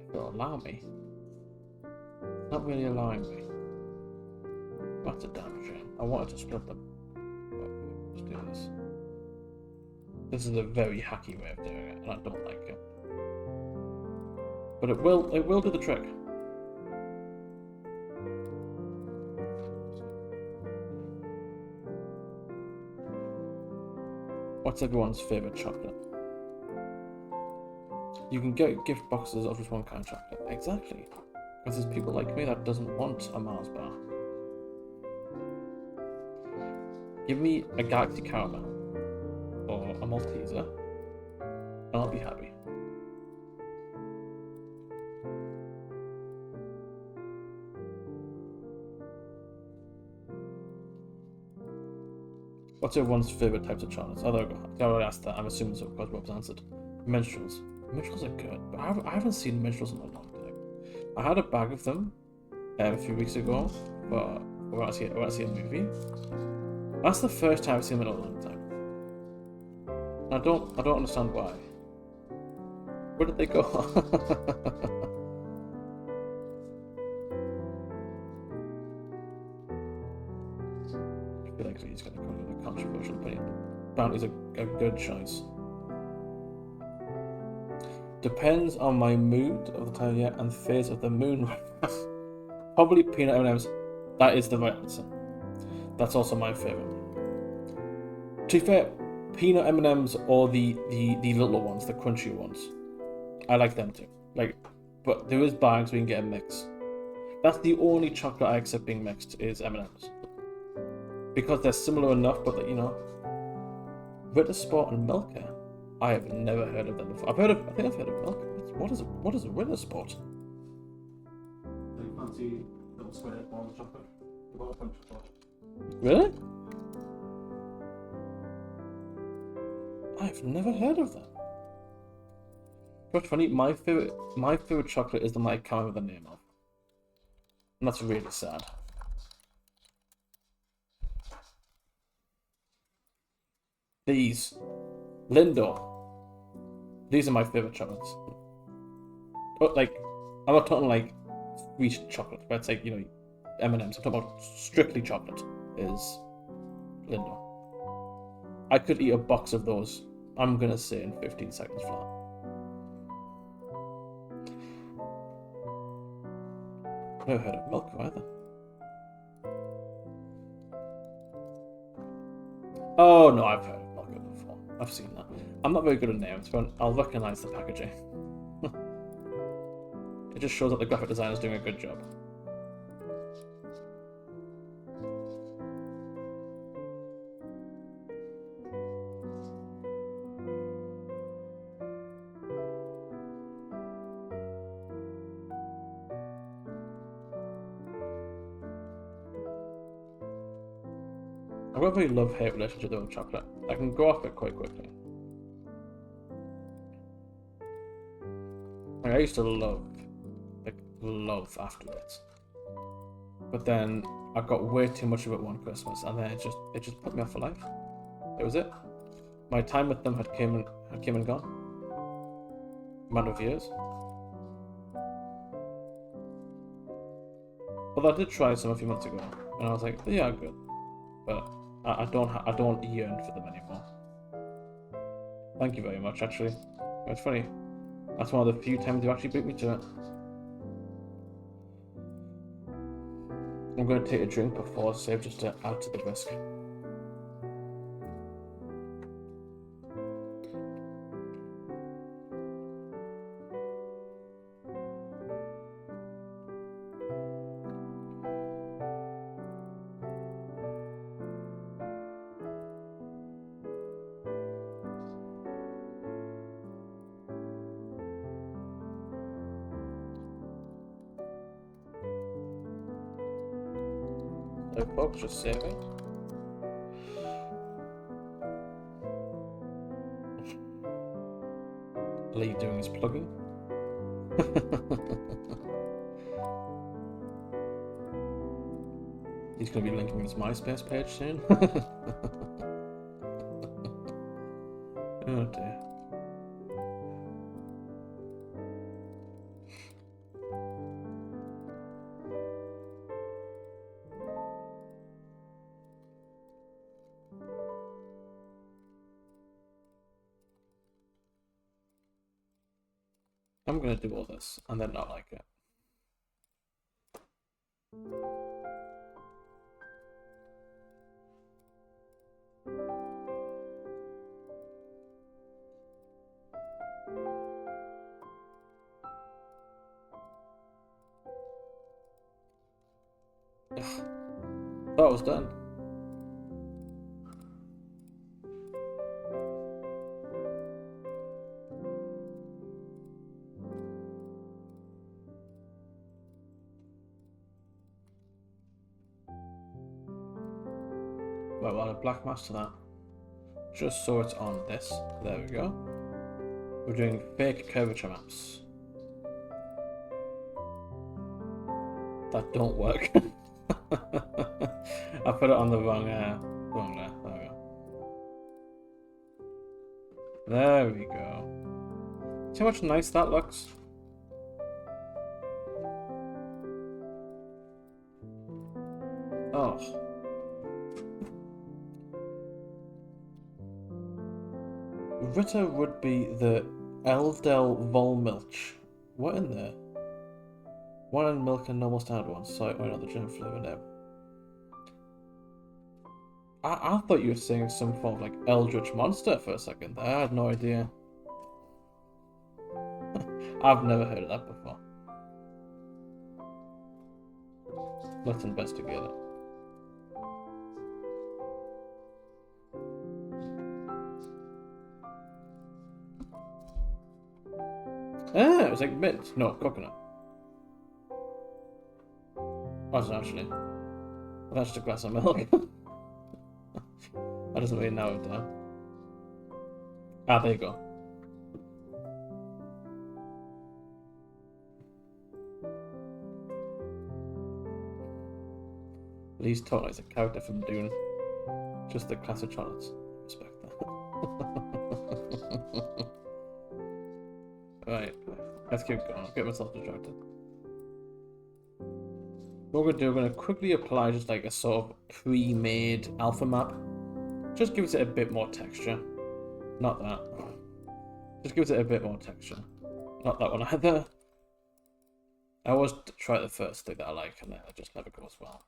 if it'll allow me. It's not really allowing me. That's a damn shame. I wanted to split them. But let's do this. This is a very hacky way of doing it, and I don't like it. But it will do the trick. What's everyone's favourite chocolate? You can get gift boxes of just one kind of chocolate. Exactly. Because there's people like me that doesn't want a Mars bar. Give me a Galaxy Caramel or a Malteser, and I'll be happy. What's everyone's favourite types of chocolates? Although I already asked that, I'm assuming so because Rob's answered. Minstrels. Minstrels are good, but I haven't seen minstrels in a long time. I had a bag of them a few weeks ago, but when I see a movie. That's the first time I've seen them in a long time. And I don't understand why. Where did they go? I feel like he's going to come with a controversial opinion. Bounty's a good choice. Depends on my mood of the time of year and phase of the moon. Probably peanut M&Ms. That is the right answer. That's also my favourite. To be fair, peanut M&Ms or the little ones, the crunchy ones, I like them too. But there is bags where you can get a mix. That's the only chocolate I accept being mixed is M&Ms. Because they're similar enough, but Ritter Sport and Milka, I have never heard of them before. I think I've heard of Milka. What is a Ritter Sport? Do you fancy little square ball of chocolate? You've got a bunch of chocolate. Really? I've never heard of them. What's funny, my favorite chocolate is the one I can't remember the name of. And that's really sad. These. Lindo. These are my favorite chocolates. But I'm not talking sweet chocolate, but it's M&Ms. I'm talking about strictly chocolate is Lindo. I could eat a box of those, I'm gonna say, in 15 seconds flat. I've never heard of milk either. Oh no, I've heard of milk before. I've seen that. I'm not very good at names, but I'll recognise the packaging. It just shows that the graphic designer is doing a good job. I've got a very love-hate relationship with chocolate. I can go off it quite quickly. I used to love afterwards. But then I got way too much of it one Christmas, and then it just put me off for life. It was it. My time with them had came and gone. Amount of years. Although I did try some a few months ago, and I was like, yeah, good. But I don't yearn for them anymore. Thank you very much, actually. It's funny. That's one of the few times you actually beat me to it. I'm going to take a drink before save just to add to the risk. So folks, just saving. Lee doing his plugging. He's going to be linking his MySpace page soon. Oh dear. I'm going to do all this and then not like it. That was done. Right, we'll add a black mask to that. Just so it's on this. There we go. We're doing fake curvature maps. That don't work. I put it on the wrong there. There we go. See how much nice that looks? Oh. Ritter would be the Elfdell Volmilch. What in there? One in milk and normal standard one. Sorry, why not the gem flavor name? I thought you were saying some form of like eldritch monster for a second there. I had no idea. I've never heard of that before. Let's investigate it. Ah, it was like mint. No, coconut. Was it actually? That's just a glass of milk. That doesn't really narrow it down. Ah, there you go. Lee's totally is a character from Dune. Just the classic chocolates. Respect that. Right, let's keep going. I'll get myself distracted. What we're going to do, we're going to quickly apply just like a sort of pre-made alpha map. Just gives it a bit more texture. Not that. Just gives it a bit more texture. Not that one either. I always try the first thing that I like and then it just never goes well.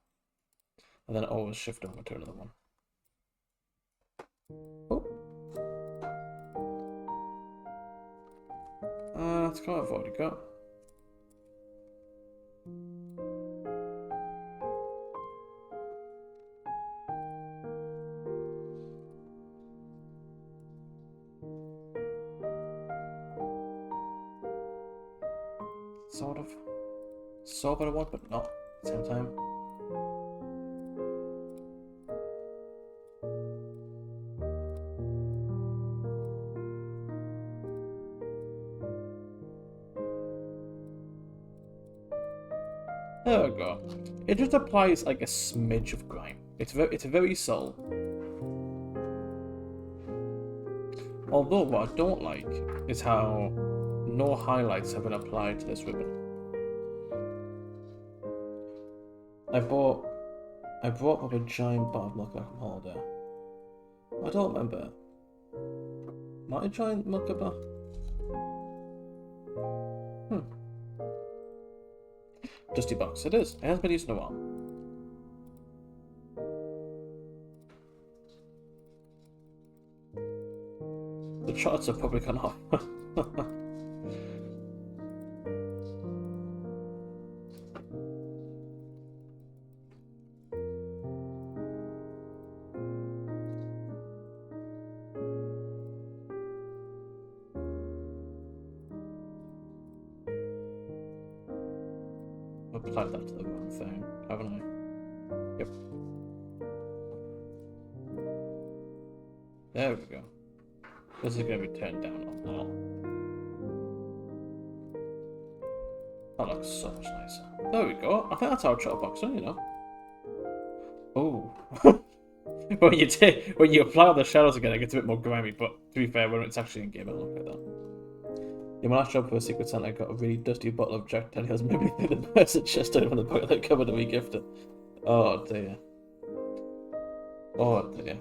And then I always shift over to another one. Oh. Let's go. I've already got. Sort of what I want, but not at the same time. There we go. It just applies like a smidge of grime. It's very subtle. Although what I don't like is how no highlights have been applied to this ribbon. I brought up a giant bar of milk back from holiday. I don't remember. Not a giant milk bar? Dusty box. It is. It hasn't been used in a while. The shots are probably gone off. Applied that to the wrong thing, haven't I? Yep. There we go. This is going to be turned down a lot. That looks so much nicer. There we go. I think that's our shot box, you know. Oh. when you apply all the shadows again, it gets a bit more grimy. But to be fair, when it's actually in game, it'll look like that. Yeah, my last job for a Secret Santa, I got a really dusty bottle of Jack Daniels. Maybe the person just out from the book that covered to be gifted. Oh dear. Oh dear.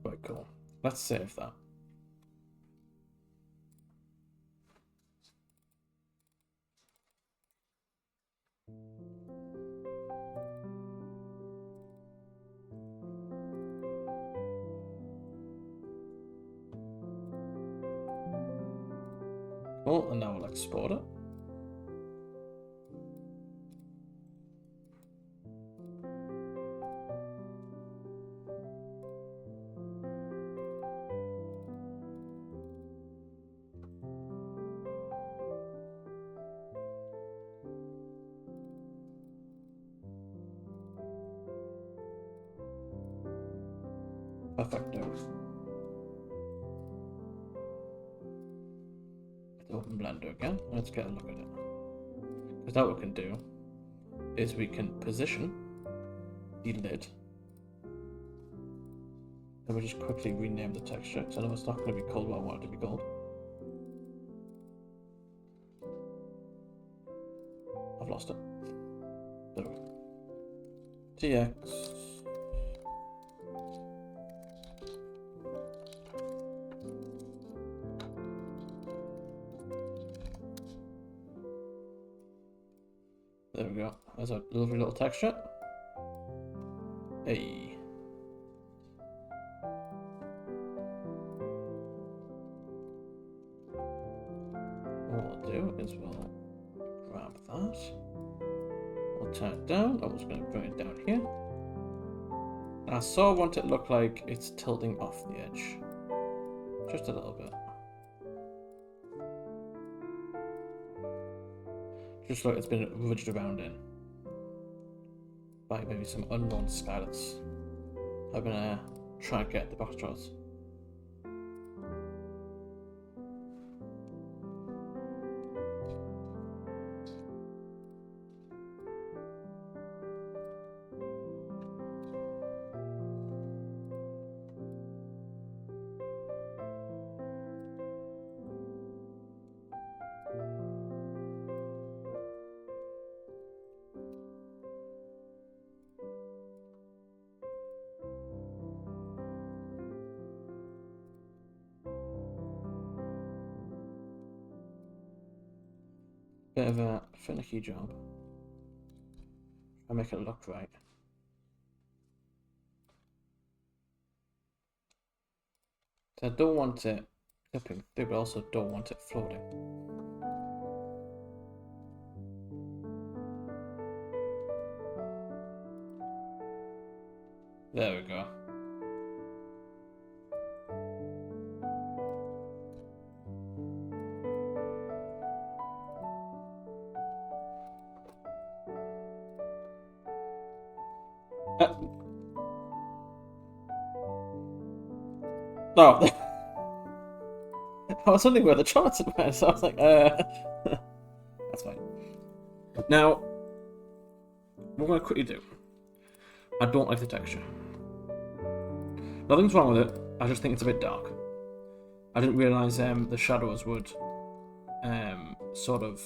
Right, cool. Let's save that. Cool, and now we'll export it. Perfecto. Open Blender again. Let's get a look at it. Because now what we can do is we can position the lid. And we'll just quickly rename the texture because I know it's not going to be called what I want it to be called. I've lost it. There we go. TX. There we go. There's a lovely little texture. Hey. What we'll do is we'll grab that. We'll turn it down. I was going to bring it down here. And I sort of want it to look like it's tilting off the edge. Just a little bit. Just like it's been ridged around in by maybe some unknown spirits. I'm gonna try and get the box draws. Bit of a finicky job. I make it look right. So I don't want it clipping through, but also don't want it floating. There we go. No. I was wondering where the charts were, so I was like, that's fine. Now, what I'm going to quickly do, I don't like the texture. Nothing's wrong with it, I just think it's a bit dark. I didn't realise the shadows would sort of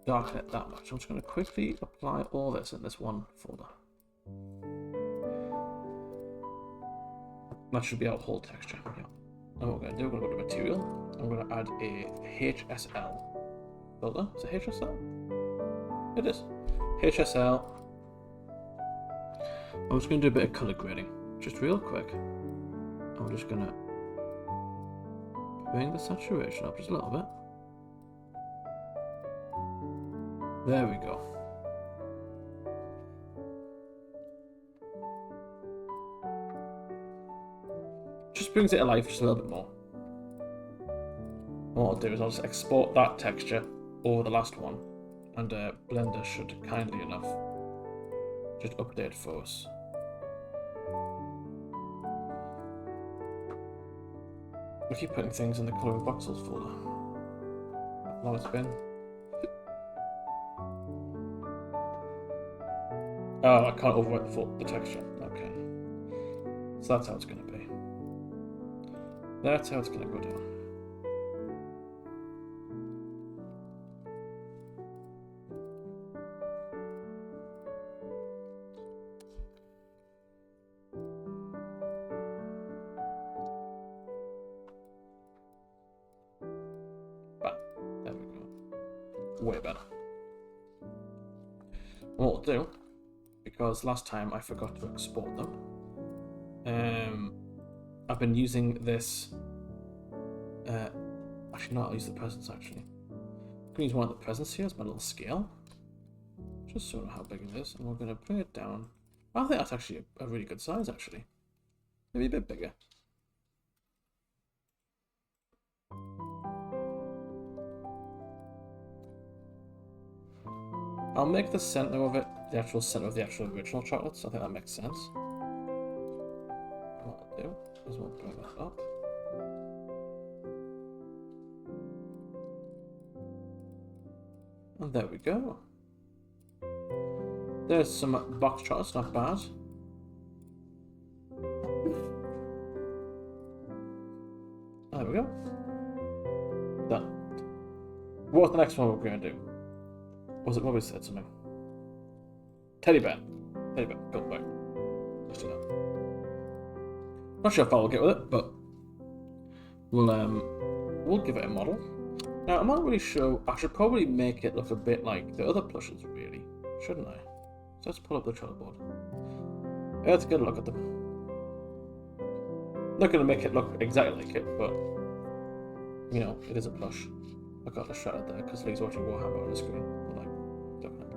darken it that much. I'm just going to quickly apply all this in this one folder. That should be our whole texture. Yeah. And what we're going to do, we're going to go to material. I'm going to add a HSL filter. Is it HSL? It is. HSL. I'm just going to do a bit of color grading, just real quick. I'm just going to bring the saturation up just a little bit. There we go. Just brings it to life just a little bit more. And what I'll do is I'll just export that texture over the last one, and Blender should kindly enough just update for us. We keep putting things in the color of Voxels folder. Now it's been. Oh, I can't overwrite the texture. Okay. So that's how it's going to be. That's how it's going to go down. But there we go. Way better. What we'll do, because last time I forgot to export them, I've been using this. Actually, no, I'll use the presents actually. I'm going to use one of the presents here as my little scale, just so I know how big it is, and we're going to bring it down. I think that's actually a really good size, actually. Maybe a bit bigger. I'll make the center of it the actual center of the actual original chocolates. I think that makes sense. What I'll do is we'll bring that up. And there we go. There's some box chocolates, not bad. There we go. Done. What's the next one we're going to do? Was it what we said something? Teddy bear. Teddy bear. Go back. Let's do that. Not sure if I'll get with it, but we'll give it a model. Now I'm not really sure. I should probably make it look a bit like the other plushes, really, shouldn't I? So let's pull up the trailer board. Let's get a look at them. Not gonna make it look exactly like it, but you know, it is a plush. I got the shot there because Lee's watching Warhammer on the screen. I'm like, definitely.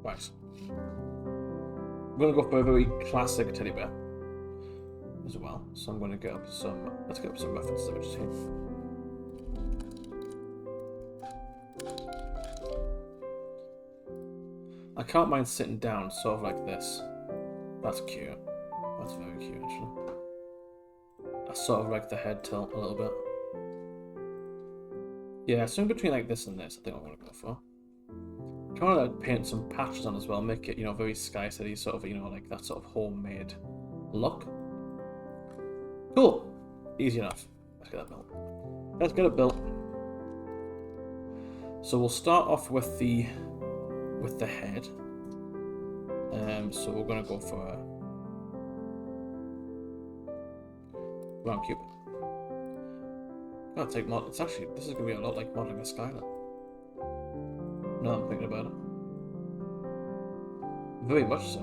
Right. I'm going to go for a very classic teddy bear as well. So I'm going to get up some, let's get up some reference images here. I can't mind sitting down sort of like this. That's cute. That's very cute actually. I sort of like the head tilt a little bit. Yeah, so in between like this and this, I think I want to go for. I kind of like paint some patches on as well, make it, you know, very Skysteady, sort of, you know, like that sort of homemade look. Cool. Easy enough. Let's get that built. Let's get it built. So we'll start off with the head. So we're gonna go for a round cube. Gotta take mod. It's actually, this is gonna be a lot like modeling a skyline. Now I'm thinking about it. Very much so.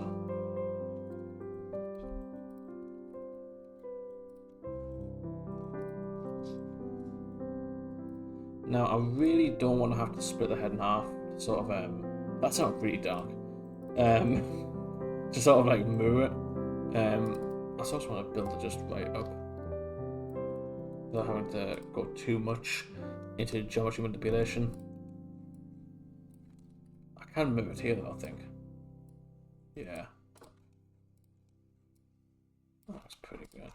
Now I really don't want to have to split the head in half. Sort of that sounds really dark. To sort of like mirror it. I just want to build it just right up, without having to go too much into geometry manipulation. I can move it here though, I think. Yeah. Oh, that's pretty good.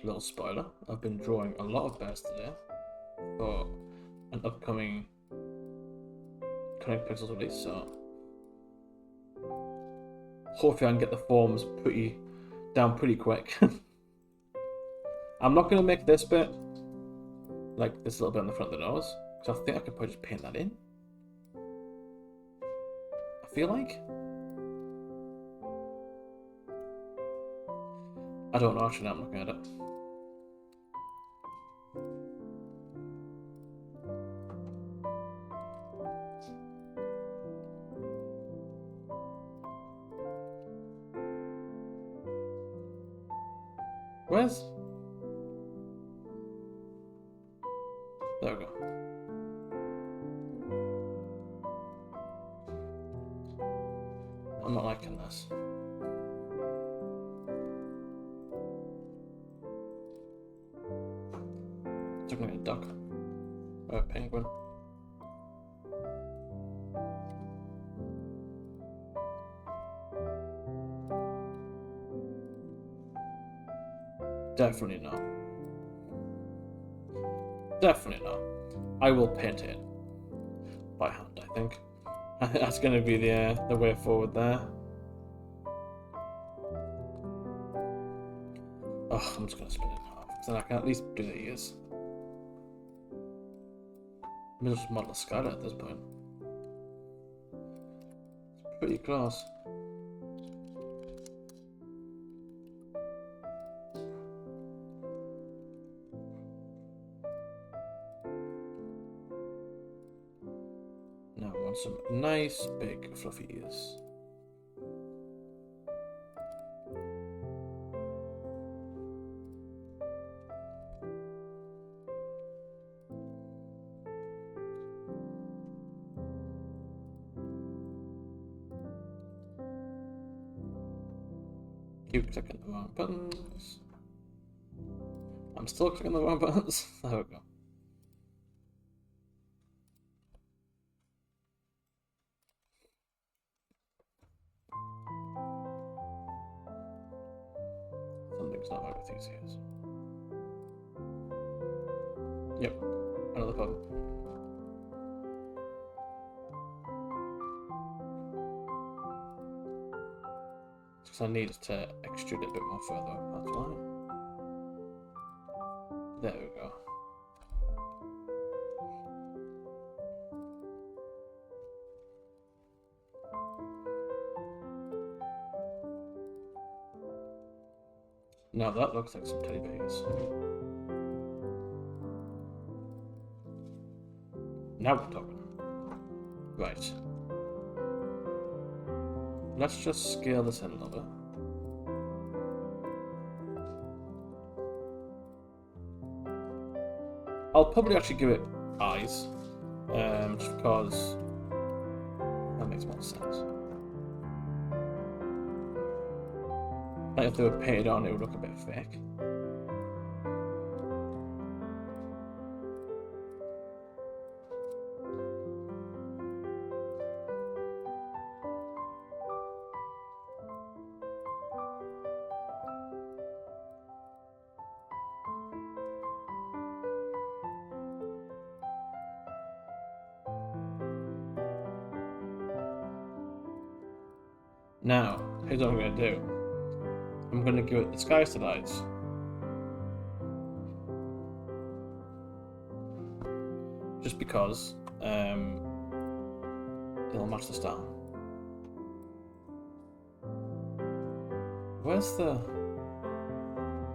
Little spoiler, I've been drawing a lot of bears today for an upcoming Connect Pixels release, so hopefully I can get the forms down pretty quick. I'm not going to make this bit like this little bit on the front of the nose. So I think I could probably just paint that in. I feel like. I don't know, actually, now I'm looking at it. Where's... There we go. I'm not liking this. It's looking like a duck. Or a penguin. Definitely not. Definitely not. I will paint it by hand, I think. That's going to be the way forward there. Oh, I'm just going to split it in half, because then I can at least do the ears. I'm just model a skylight at this point. It's pretty close. Now I want some nice big fluffy ears. Keep clicking the wrong buttons. I'm still clicking the wrong buttons. There we go. Something's not right with these ears. Yep, another button. Because I need to extrude it a bit more further up, that's why. There we go. Now that looks like some teddy bears. Now we're talking. Right. Let's just scale this in a little bit. I'll probably actually give it eyes, just because that makes more sense. Like if they were painted on, it would look a bit fake. Now, here's what I'm going to do. I'm going to give it the Skystead eyes. Just because it'll match the style. Where's the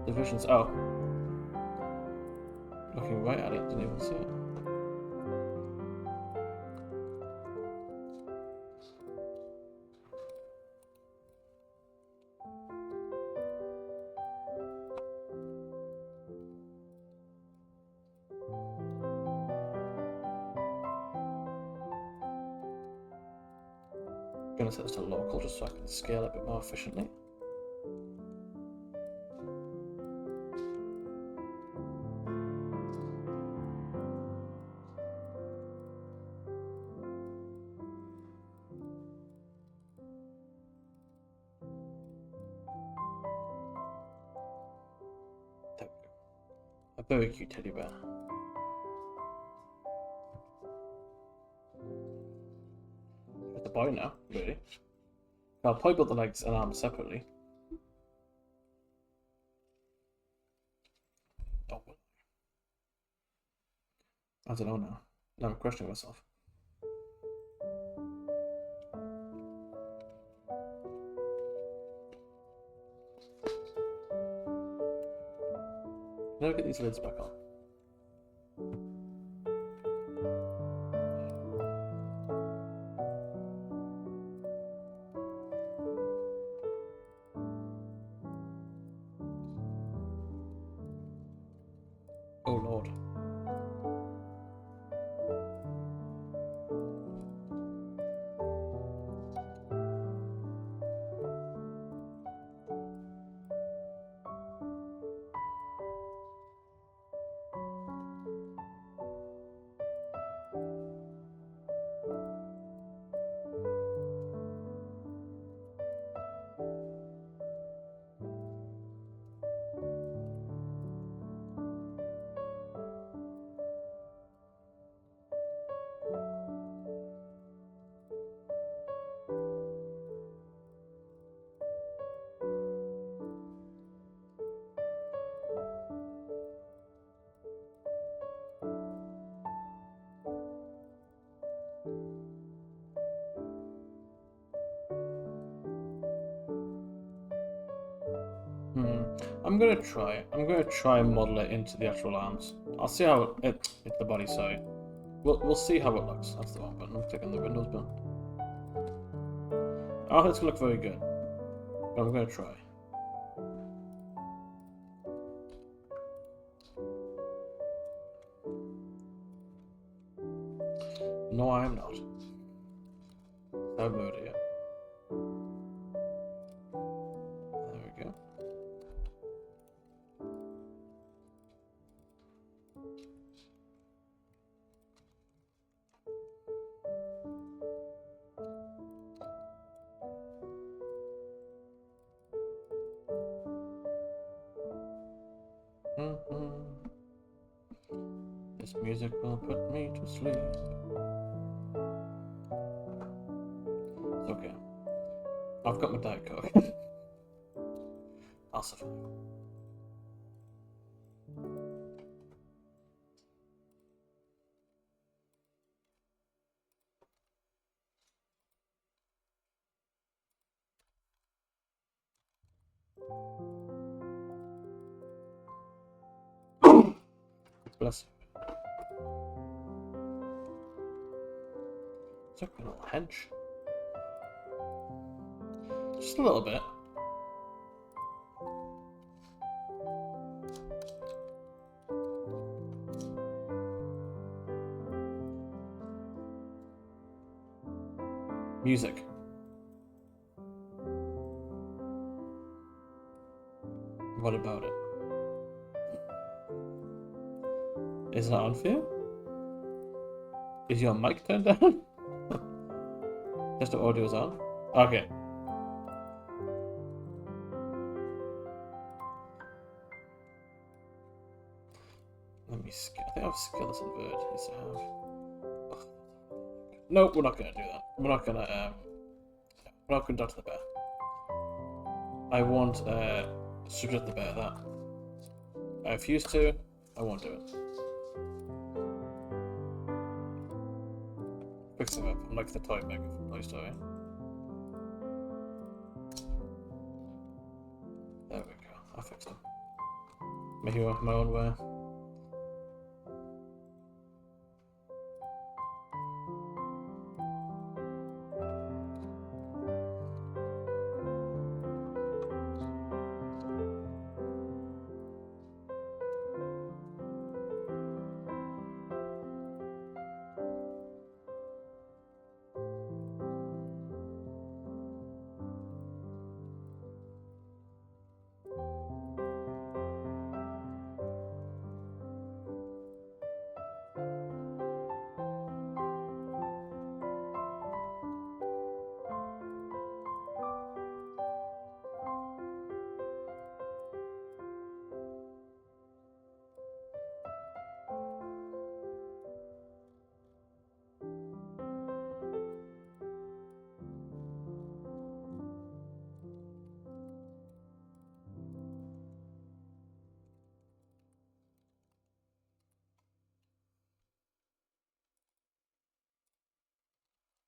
visions? Oh. Looking right at it, didn't even see it. I'm going to set this to local just so I can scale it a bit more efficiently. There we go. A very cute teddy bear. The boy now, really. I'll probably build the legs and arms separately. Oh, I don't know now. Now I'm questioning myself. Never get these lids back on. Oh Lord. I'm gonna try. I'm gonna try and model it into the actual arms. I'll see how it's the body. Sorry. We'll see how it looks. That's the wrong button. I'm clicking the Windows button. I don't think it's gonna look very good, but I'm gonna try. No, I am not. I have no idea. There we go. This music will put me to sleep. It's okay. I've got my Diet Coke. I'll survive. Bless you. It's like a little hench. Just a little bit. Music. What about it? Is that on for you? Is your mic turned down? Just the audio's on? Okay. Let me scale. I think I've scaled this invert. Yes, I have. No, we're not gonna do that. We're not gonna talk to the bear. I won't subject the bear that. I refuse to. I won't do it. Fix him up. I'm like the toy maker from Toy Story. There we go. I fixed him. My hero, my own way.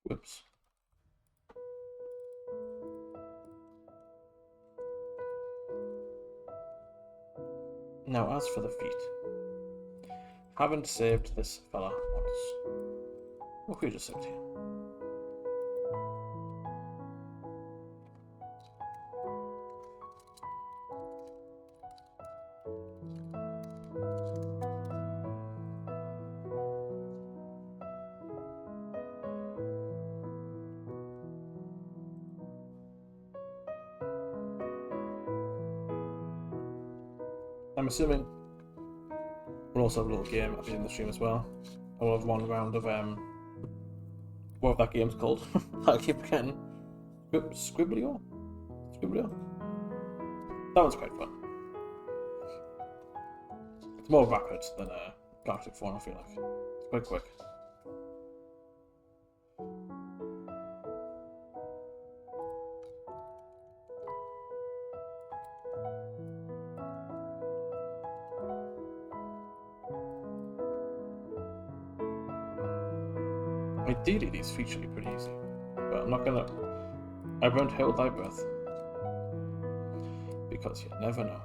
Whoops. Now, as for the feat, haven't saved this fella once. What could we just saved here? I'm assuming we'll also have a little game at the end of the stream as well. We'll have one round of what that game's called. I keep forgetting. Scribblio? Scribblio? That one's quite fun. It's more rapid than Galactic Fawn, I feel like. It's quite quick. Ideally, these feats should be pretty easy, but I'm not gonna. I won't hold thy breath because you never know.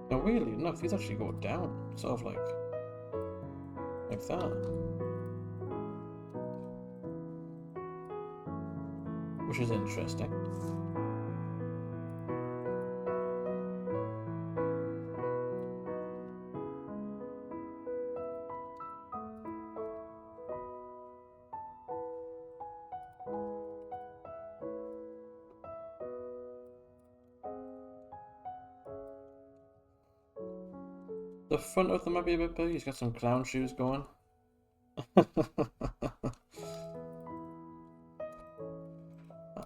No, weirdly enough, these actually go down, sort of like that. Which is interesting. The front of them might be a bit big. He's got some clown shoes going. That's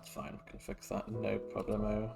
fine, we can fix that, no problemo.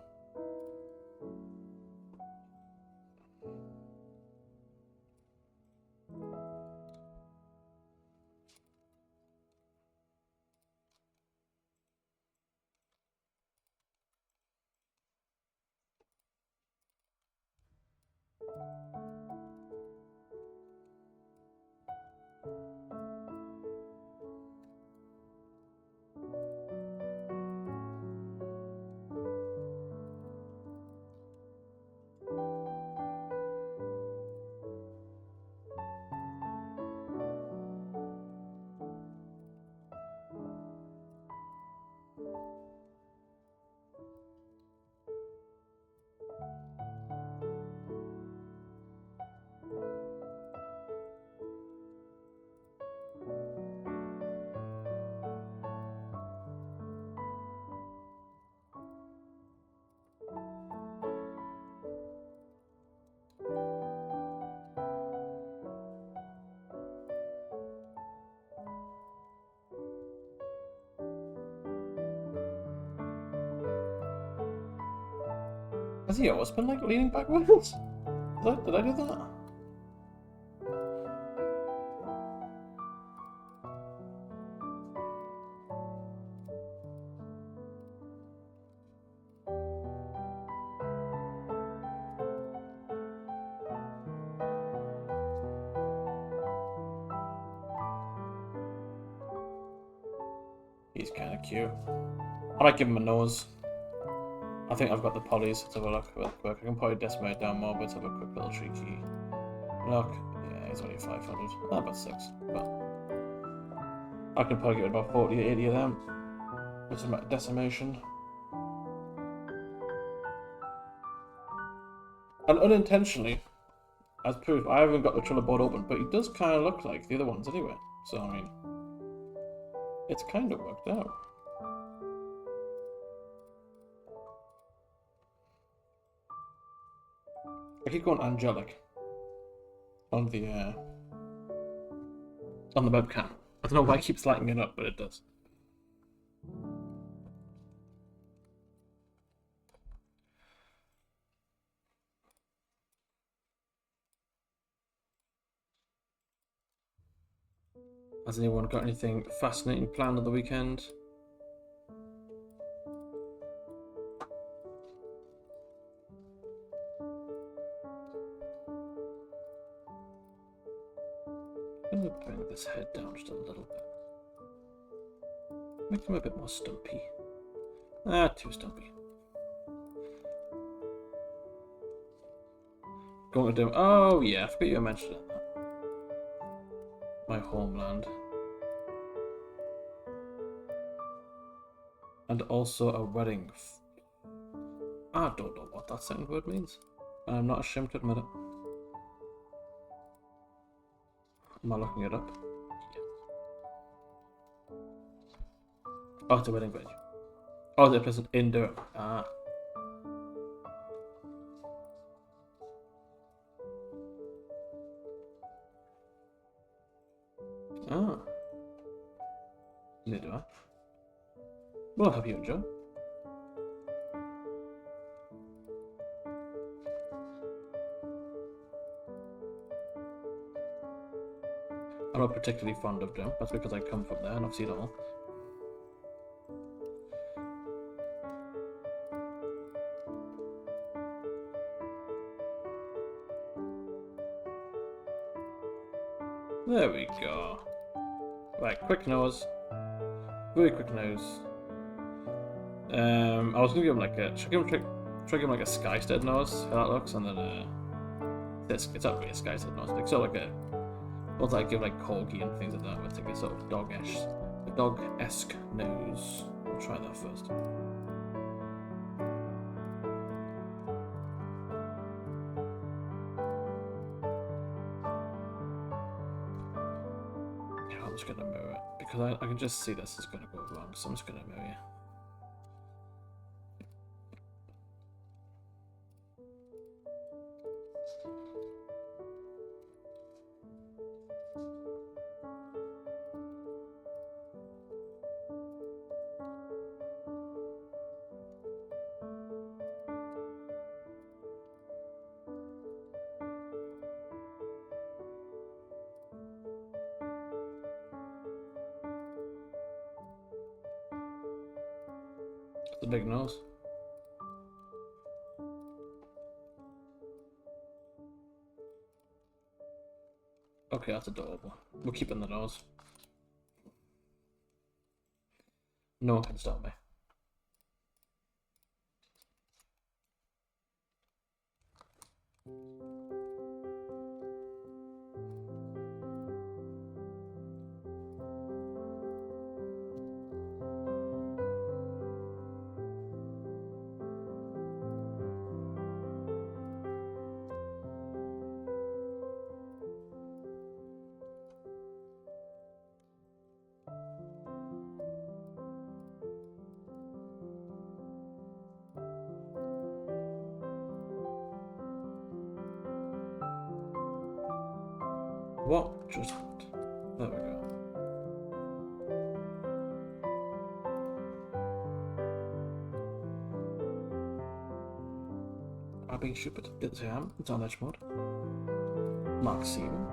Has he always been like leaning backwards? Did I do that? He's kind of cute. I might give him a nose. I think I've got the polys. Let's have a look real quick. I can probably decimate down more, but let's have a quick little cheeky look. Yeah, he's only 500. Not about 6, but I can probably get about 40 or 80 of them with some decimation. And unintentionally, as proof, I haven't got the trailer board open, but he does kind of look like the other ones anyway. So, I mean, it's kind of worked out. I keep going angelic on the webcam. I don't know why it keeps lighting it up, but it does. Has anyone got anything fascinating planned on the weekend? I'm going to bring this head down just a little bit. Make him a bit more stumpy. Ah, too stumpy. Going to do. Oh, yeah, I forgot you mentioned it. My homeland. And also a wedding. I don't know what that second word means. And I'm not ashamed to admit it. Am I looking it up? Yes. Oh, it's a wedding venue. Oh, the person in Durham. Ah. Ah. Neither do I. Well, I hope you enjoy. I'm not particularly fond of Durham. That's because I come from there and I've seen it all. There we go. Right, quick nose. Very quick nose. I was gonna give him like a try give him like a Skystead nose, how that looks, and then it's not really a Skystead nose, like sort of like a what I give like corgi and things like that, with like a sort of dog-esque nose. I'll try that first. Yeah, I'm just gonna mirror it because I can just see this is gonna go wrong, so I'm just gonna mirror it. The big nose. Okay, that's adorable. We're keeping the nose. No one can stop me. What just happened? There we go. I'm being stupid. Didn't say I am. It's on edge mode. Maxime.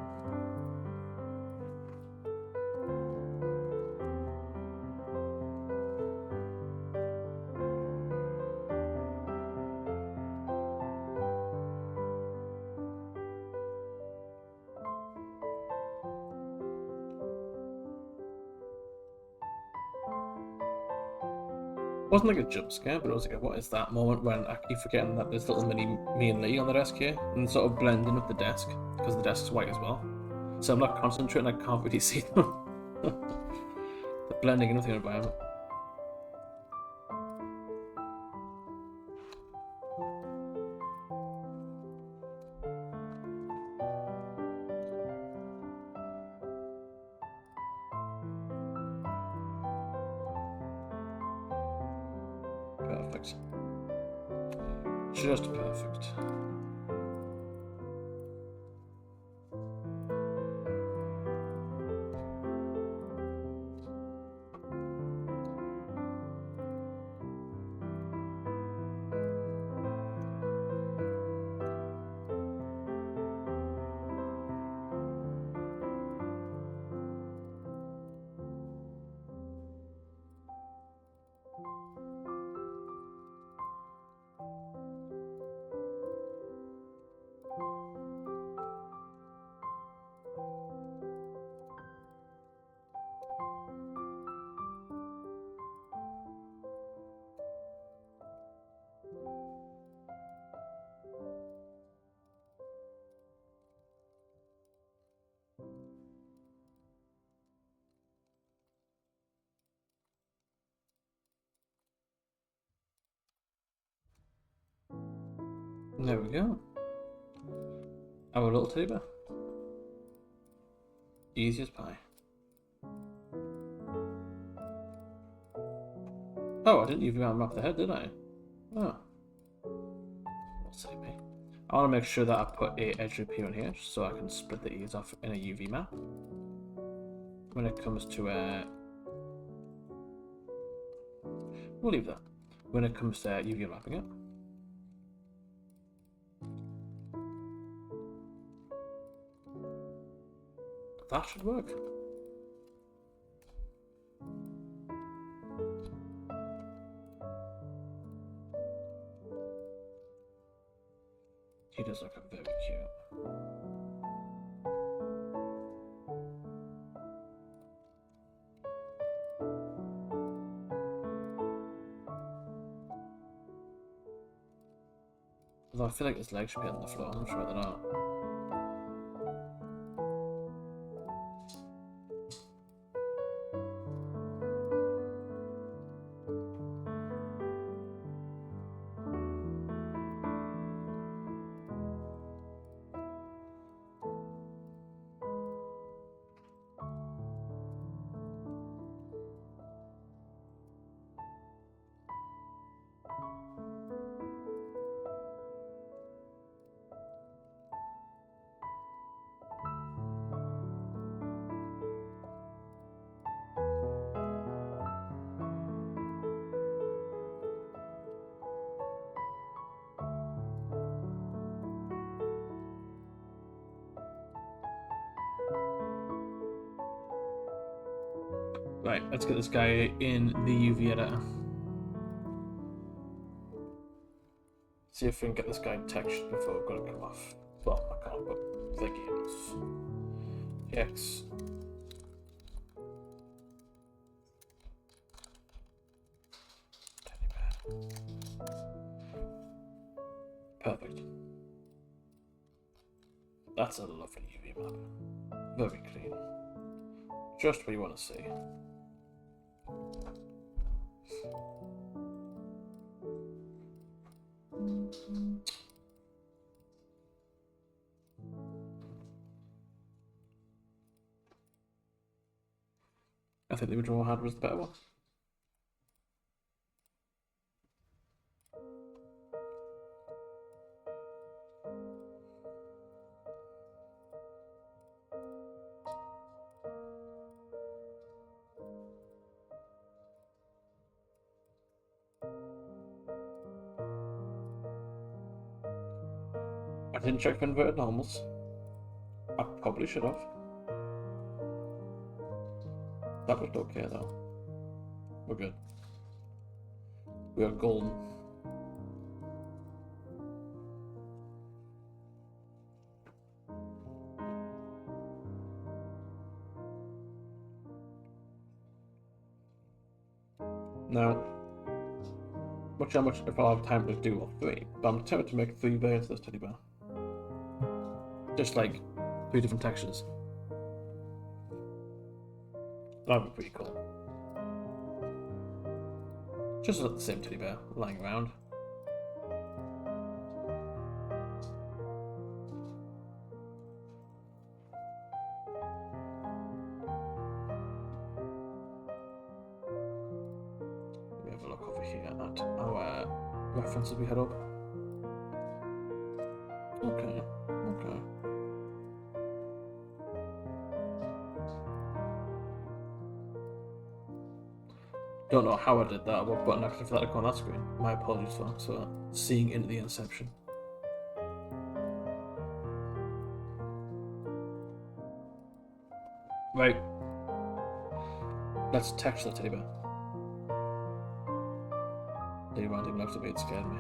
It wasn't like a jump scare, but it was like a what is that moment when I keep forgetting that there's little mini me and Lee on the desk here, and sort of blend in with the desk, because the desk's white as well. So I'm not concentrating, I can't really see them. They're blending in with the environment. Perfect. Just perfect. There we go. Our little teddy bear. Easy as pie. Oh, I didn't even map the head, did I? Oh. What's it me? I want to make sure that I put a edge loop here and here, so I can split the ears off in a UV map. When it comes to we'll leave that. When it comes to UV mapping it. That should work. He does look very cute. Although I feel like his legs should be on the floor, I'm not sure they're not. Right, let's get this guy in the UV editor. See if we can get this guy textured before we're going to come off. Well, I can't, but the games. Yes. Perfect. That's a lovely UV map. Very clean. Just what you want to see. I think the original I had was the better one. I didn't check for inverted normals. I probably should have. That looked okay though. We're good. We are golden. Now, watch how much if I'll have time to do all three, but I'm tempted to make 3 variants of this teddy bear. Just like 3 different textures. That'd be pretty cool. Just the same teddy bear lying around. Let me have a look over here at our references we had up. Okay, okay. Don't know how I did that, what button actually for that to go on that screen. My apologies for that. So, seeing into the inception. Right. Let's texture the teddy bear. They weren't even left to be, it scared me.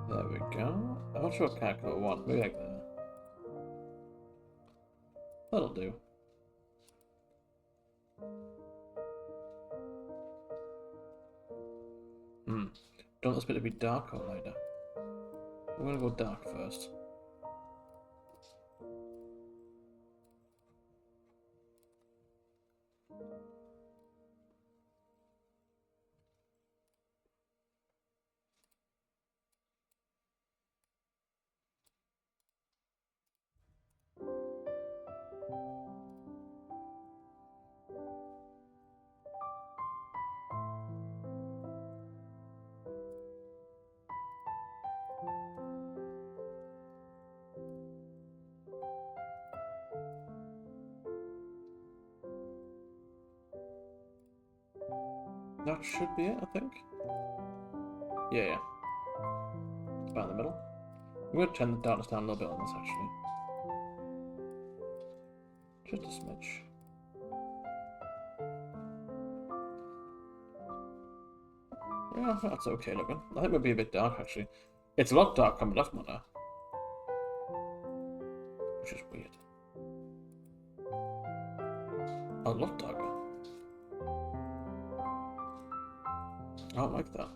There we go. I'm not sure what character I want. Maybe like that. That'll do. Don't want this bit to be dark or lighter. I'm gonna go dark first. That should be it, I think. Yeah. It's about in the middle. I'm going to turn the darkness down a little bit on this, actually. Just a smidge. Yeah, I think that's okay looking. I think it would be a bit dark, actually. It's a lot darker on the left monitor. Which is weird. A lot darker. I don't like that.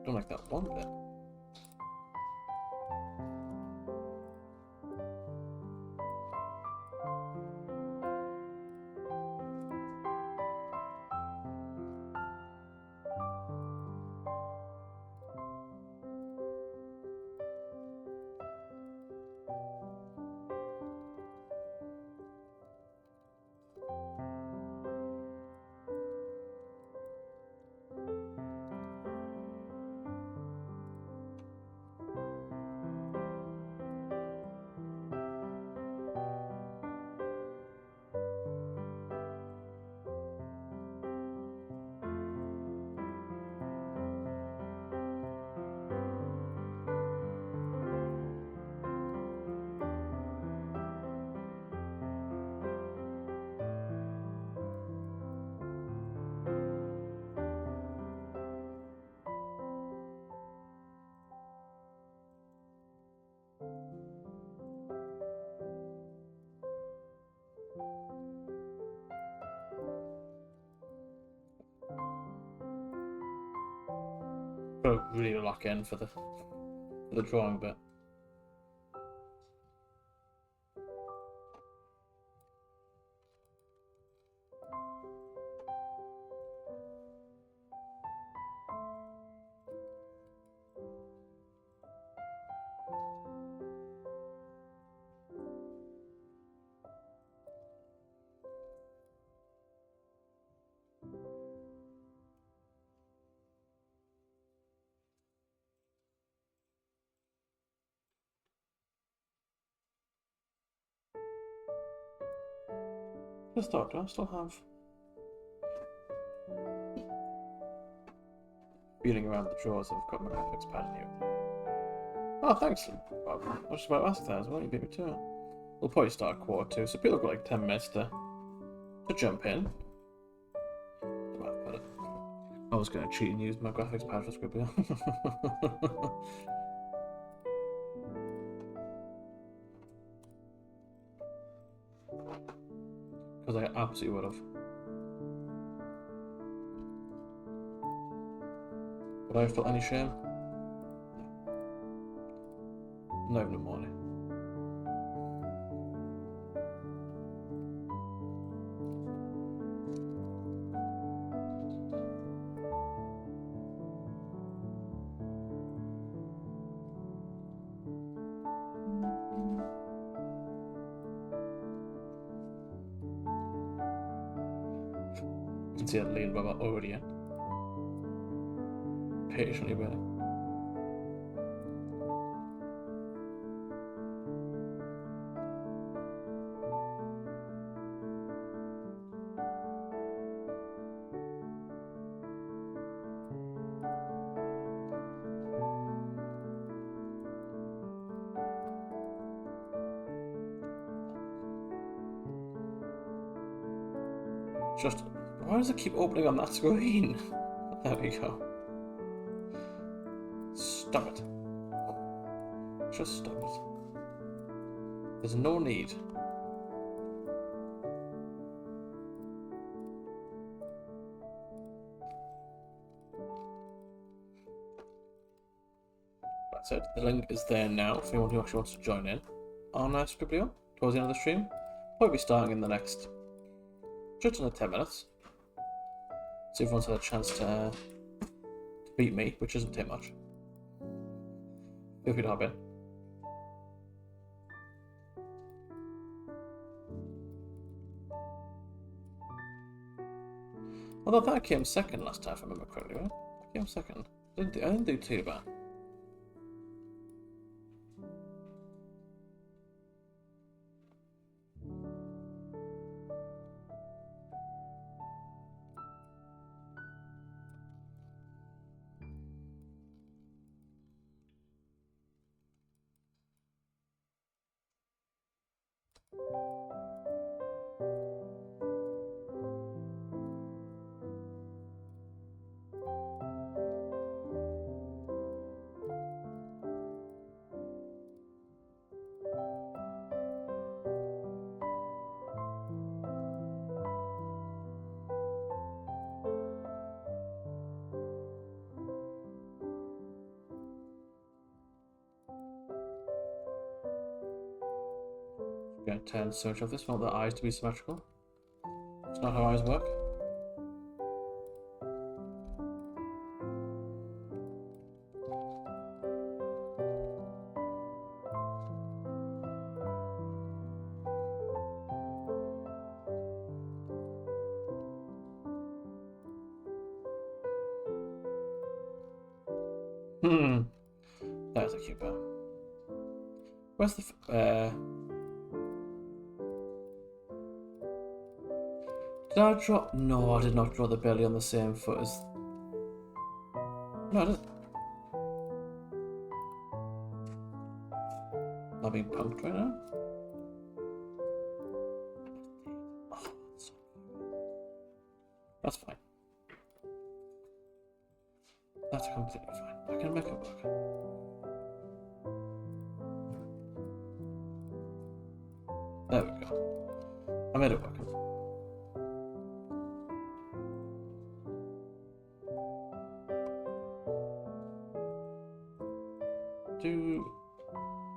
Don't like that one bit. Gotta really lock in for the drawing bit. Let's start. Do I still have feeling around the drawers that I've got my graphics pad in here? Oh, thanks, Bob. I was just about to ask that as well. You beat me to it. We'll probably start at 1:45, so people have got like 10 minutes to jump in. I was going to cheat and use my graphics pad for Scribbler. Because I absolutely would have. Would I have felt any shame? No. Not even a morning. You can see that Lee and Rob are already in. Patiently waiting. Just, why does it keep opening on that screen? There we go. Stop it. Just stop it. There's no need. That's it. The link is there now for anyone who actually wants to join in on Scribbler. towards the end of the stream. Probably starting in the next just under 10 minutes. So everyone's had a chance to beat me, which doesn't take much. Feel free to hop in. Although that came second last time, if I remember correctly, right? I came second. I didn't do too bad. Going to turn search of this. Want the eyes to be symmetrical. It's not how eyes work. That's a cute bear. Where's the did I draw? No, I did not draw the belly on the same foot as. No, I didn't. Am I being punked right now? Oh, that's fine. That's completely fine. I can make it work. There we go. I made it work.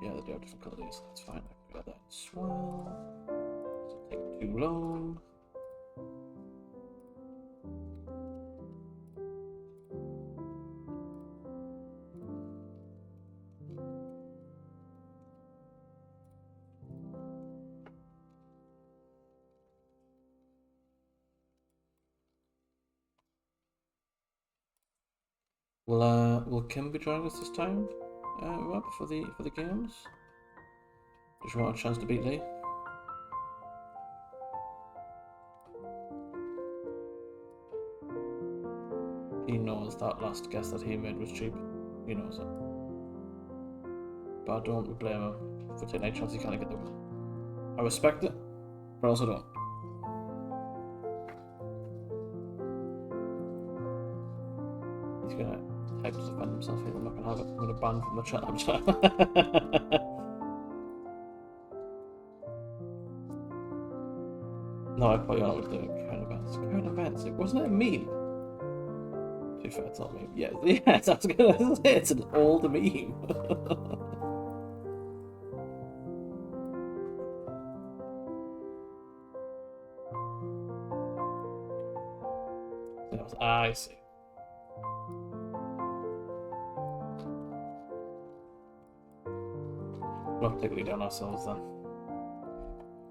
Yeah, they do have different colours. That's fine. I can grab that as well. Doesn't take too long. Will Kim be joining us this time? Rob, for the games? Does she want a chance to beat Lee? He knows that last guess that he made was cheap. He knows it. But I don't blame him for taking any chance he can't get the win. I respect it, but I also don't. He's gonna type to defend himself here. I'm not gonna have it. I'm gonna ban from the chat. I'm sorry. No, I thought you were doing current events. Current events. Wasn't it a meme? To be fair, it's not a meme. Yeah, yes, I was gonna say it's an old meme. I see. We'll have to take a lead on ourselves then.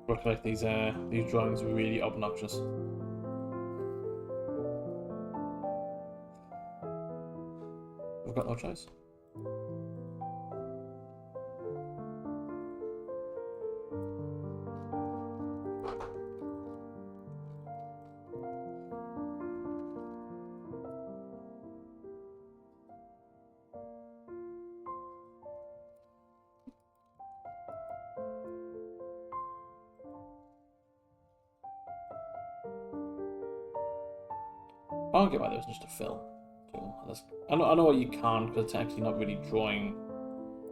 Look like these drawings are really obnoxious. We've got no choice. I don't get why there was just a fill tool. I know what you can't because it's actually not really drawing.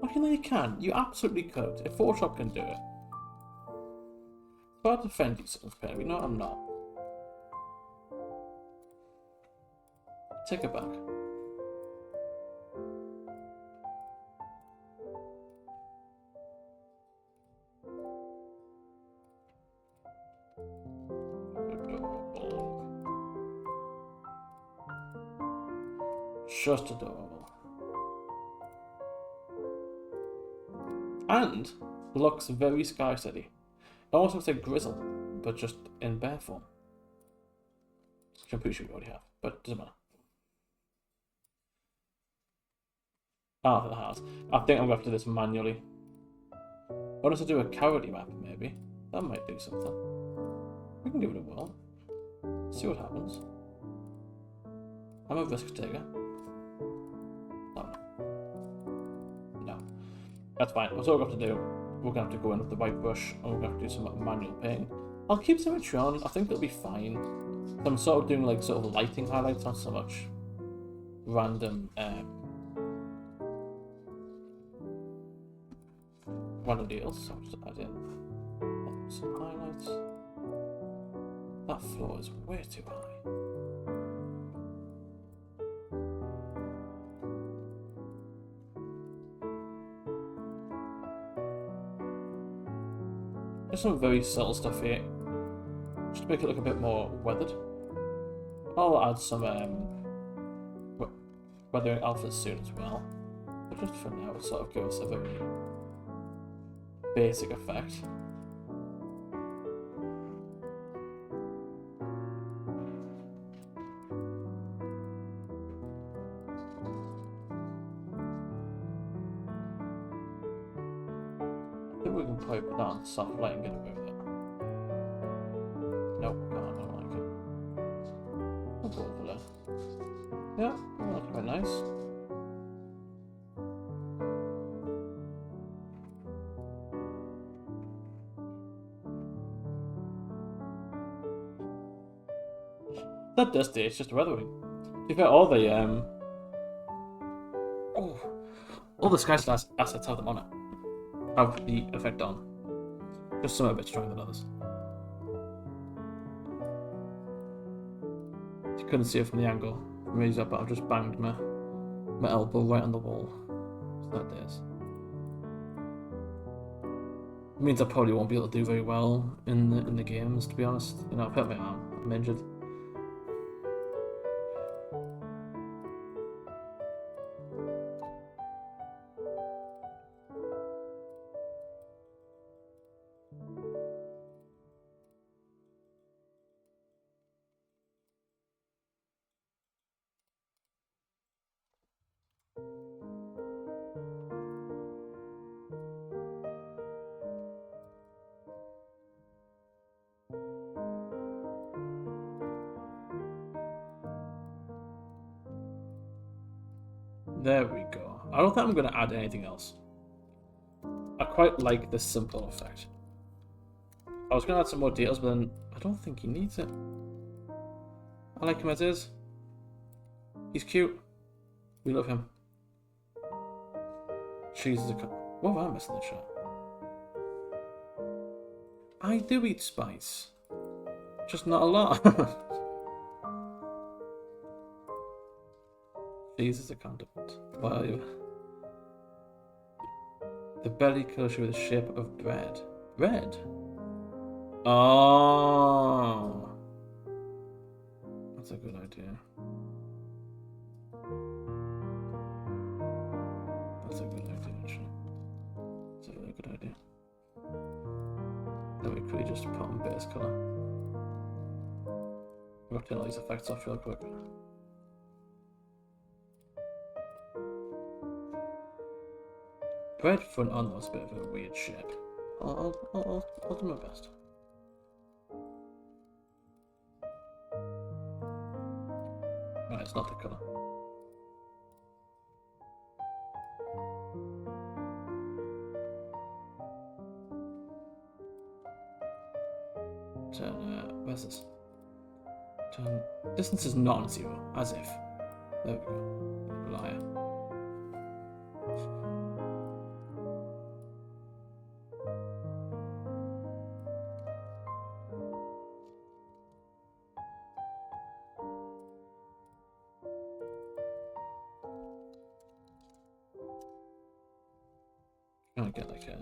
Okay, no, you can. You absolutely could. If Photoshop can do it. If I defend you, Perry, no, I'm not. Take it back. Just adorable. And looks very Skysteady. It almost looks like Grizzle, but just in bear form. Which I'm pretty sure we already have, but it doesn't matter. Ah, the house. I think I'm going to have to do this manually. I want us to do a cowardly map, maybe. That might do something. We can give it a whirl. See what happens. I'm a risk taker. No. That's fine. That's all we're going to have to do. We're going to have to go in with the white brush and we're going to have to do some manual painting. I'll keep symmetry on. I think it'll be fine. I'm sort of doing like sort of lighting highlights, not so much random random deals. So I'll just add in some highlights. That floor is way too high. There's some very subtle stuff here, just to make it look a bit more weathered. I'll add some weathering alphas soon as well, but just for now, it sort of gives us a very basic effect. I think we can probably put that on soft light and get away with it. Nope, we can't, I don't like it. I'll go over there. Yeah, well, that's quite nice. That does do, it's just weathering. To be fair, all the Skystead assets have them on it. Have the effect on. Just some are a bit stronger than others. You couldn't see it from the angle from raise up, but I've just banged my elbow right on the wall. So that is. It means I probably won't be able to do very well in the games, to be honest. You know, I've hurt my arm, I'm injured. There we go. I don't think I'm going to add anything else. I quite like this simple effect. I was going to add some more details, but then I don't think he needs it. I like him as is. He's cute. We love him. Cheese is a what have I missed in the chat? I do eat spice. Just not a lot. Cheese is a condiment. Well, the belly closure with the shape of bread. Bread? Oh. That's a good idea. That's a good idea, actually. That's a really good idea. Then we could just put on base colour. We'll turn all these effects off real quick. Bread front on was a bit of a weird shape. I'll do my best. Right, it's not the colour. Turn, where's this? Turn, distance is not on 0, as if. There we go. Liar. Trying to get like a...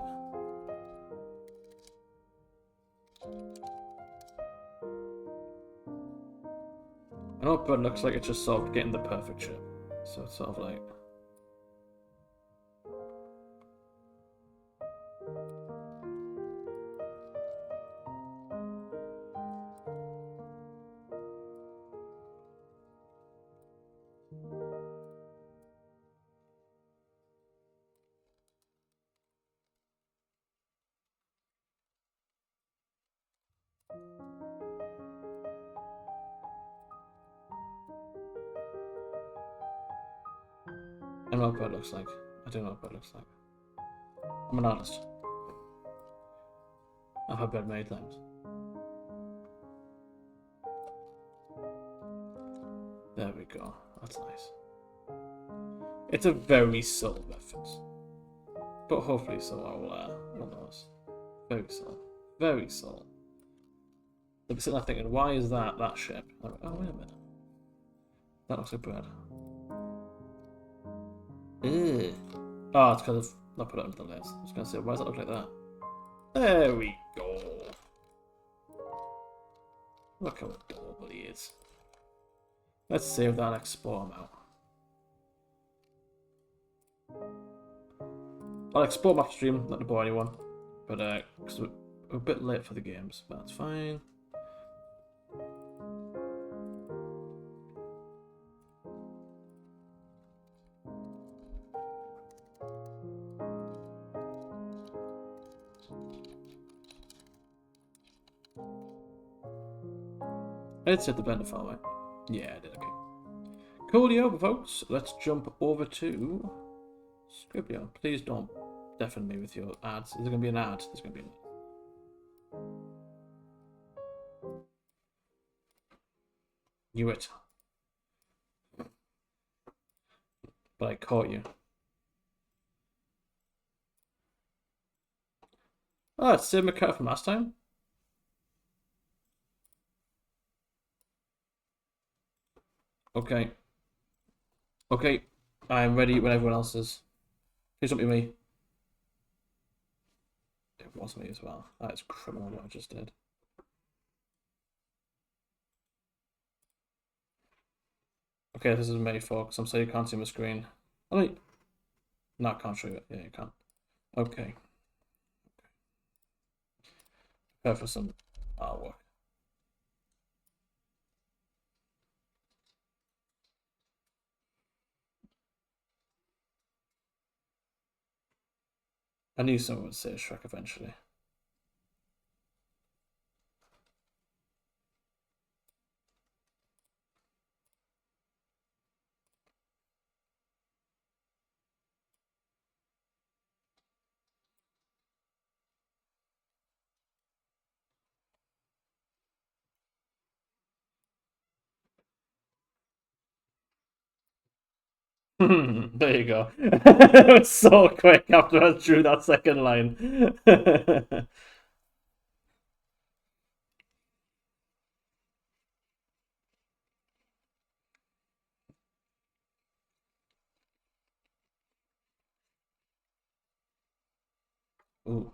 I know what bread looks like, it's just sort of getting the perfect shape. So it's sort of like. I know what bird looks like. I do know what bird looks like. I'm an artist. I've had bird many times. There we go. That's nice. It's a very subtle reference. But hopefully so we'll notice. Very subtle. Very subtle. I'll be sitting there thinking, why is that ship? Oh, wait a minute. That looks like bread. Ew. Oh, it's because I've not put it under the list. I was going to say, why does that look like that? There we go. Look how adorable he is. Let's save that and export him out. I'll export my stream, not to bore anyone. But, because we're a bit late for the games, but that's fine. I did set the blender file, right? Yeah, I did, okay. Coolio, folks. Let's jump over to Scribbio. Please don't deafen me with your ads. Is there going to be an ad? There's going to be an ad. Knew it. But I caught you. Oh, it's Sid McCart from last time. Okay. Okay. I'm ready when everyone else is. Please don't be me. It was me as well. That is criminal what I just did. Okay, this is me, folks. I'm sorry you can't see my screen. Oh, wait. No, I can't show you it. Yeah, you can't. Okay. Prepare for some artwork. I knew someone would say Shrek eventually. There you go. It was so quick after I drew that second line. Ooh.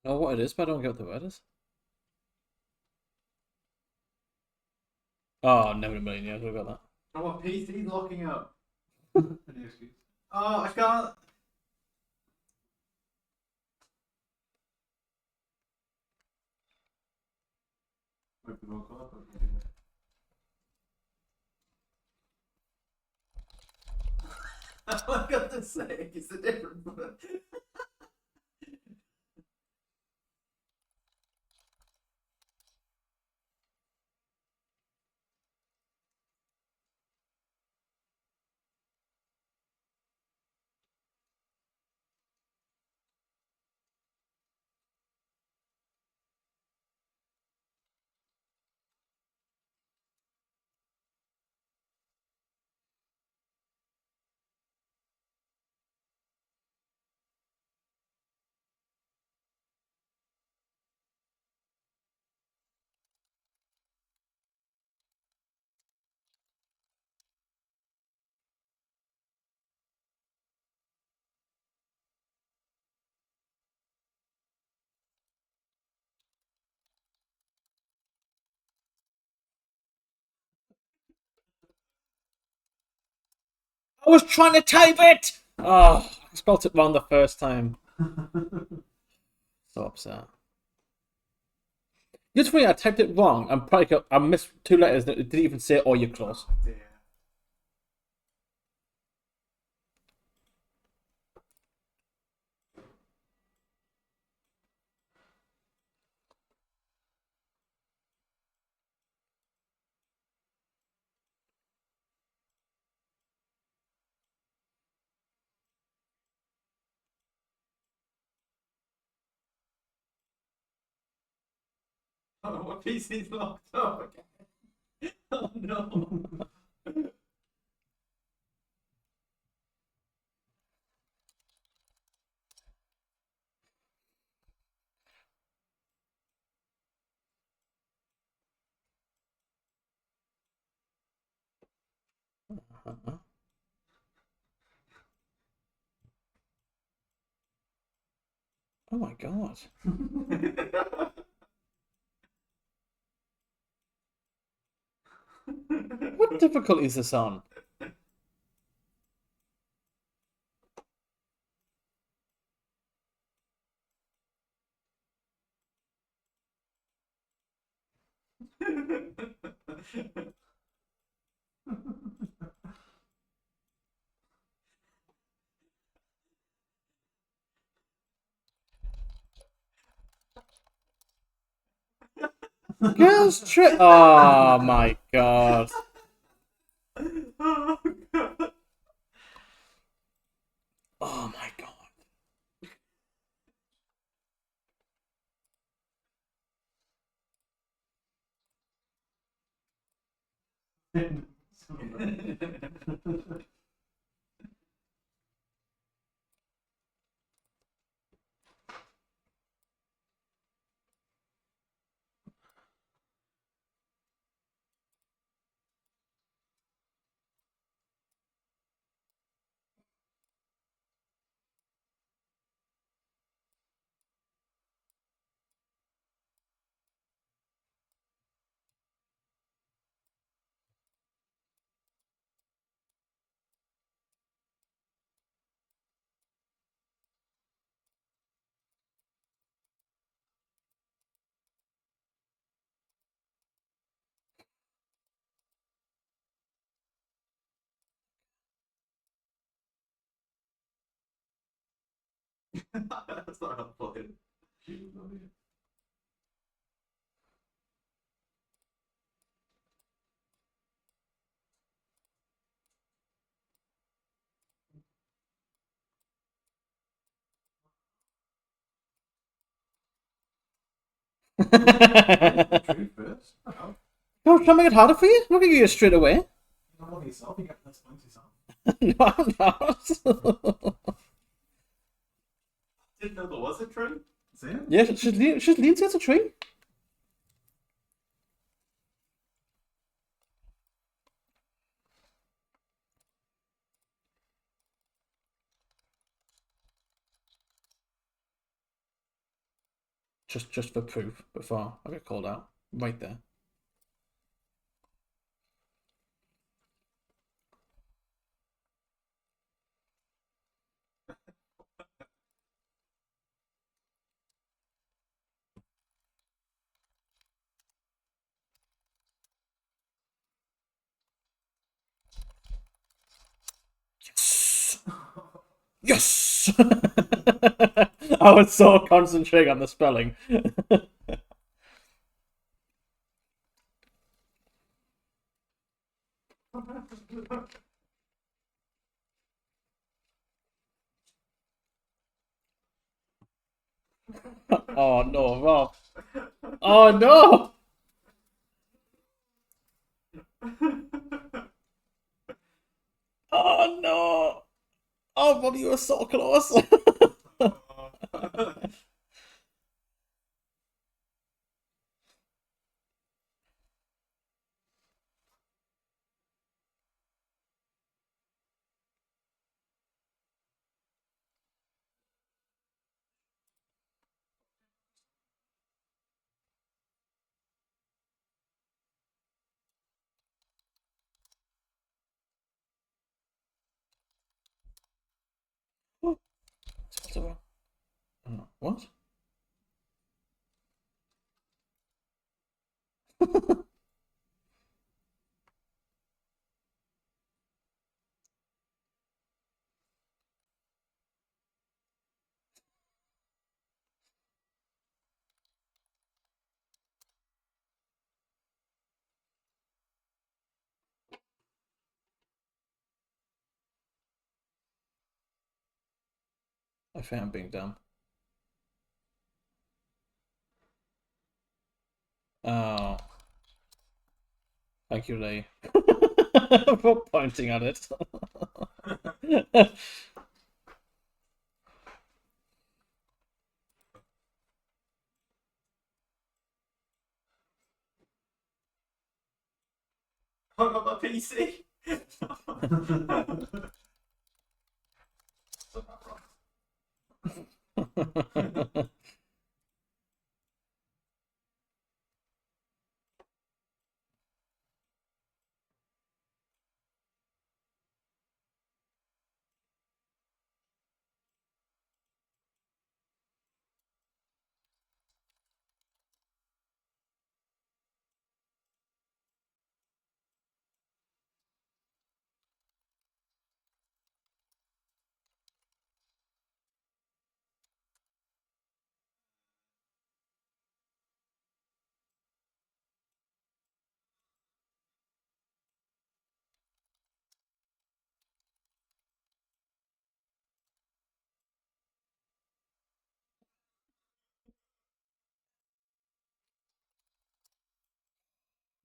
I know what it is, but I don't get what the word is. Oh, never in a million years would have got that. Oh, my PC's locking up. Any excuse? Oh, I can't. Wait, we won't call up, or we can do that. I got to say, it's a different book. I was trying to type it! Oh, I spelled it wrong the first time. So upset. It's funny, I typed it wrong. I missed 2 letters that didn't even say, "Oh, you're close." Yeah. Oh, my PC's locked up again. Oh no. Oh my god. What difficulty is this on? Girls trip. Oh my god. Oh god. Oh my god. That's not helpful. True first. Oh, No, trying to make it harder for you? I'm not gonna give you it straight away. you don't love yourself, you get less points yourself. No, I'm not. Didn't know there was a tree. See it? Yeah, she's leaning against a tree. Just for proof before I get called out. Right there. Yes! I was so concentrating on the spelling. Oh no, Rob. Oh no! Oh no! Oh, Rob, you were so close. What? I think I'm being dumb. Oh. Thank you, Lee, for pointing at it. I got my PC.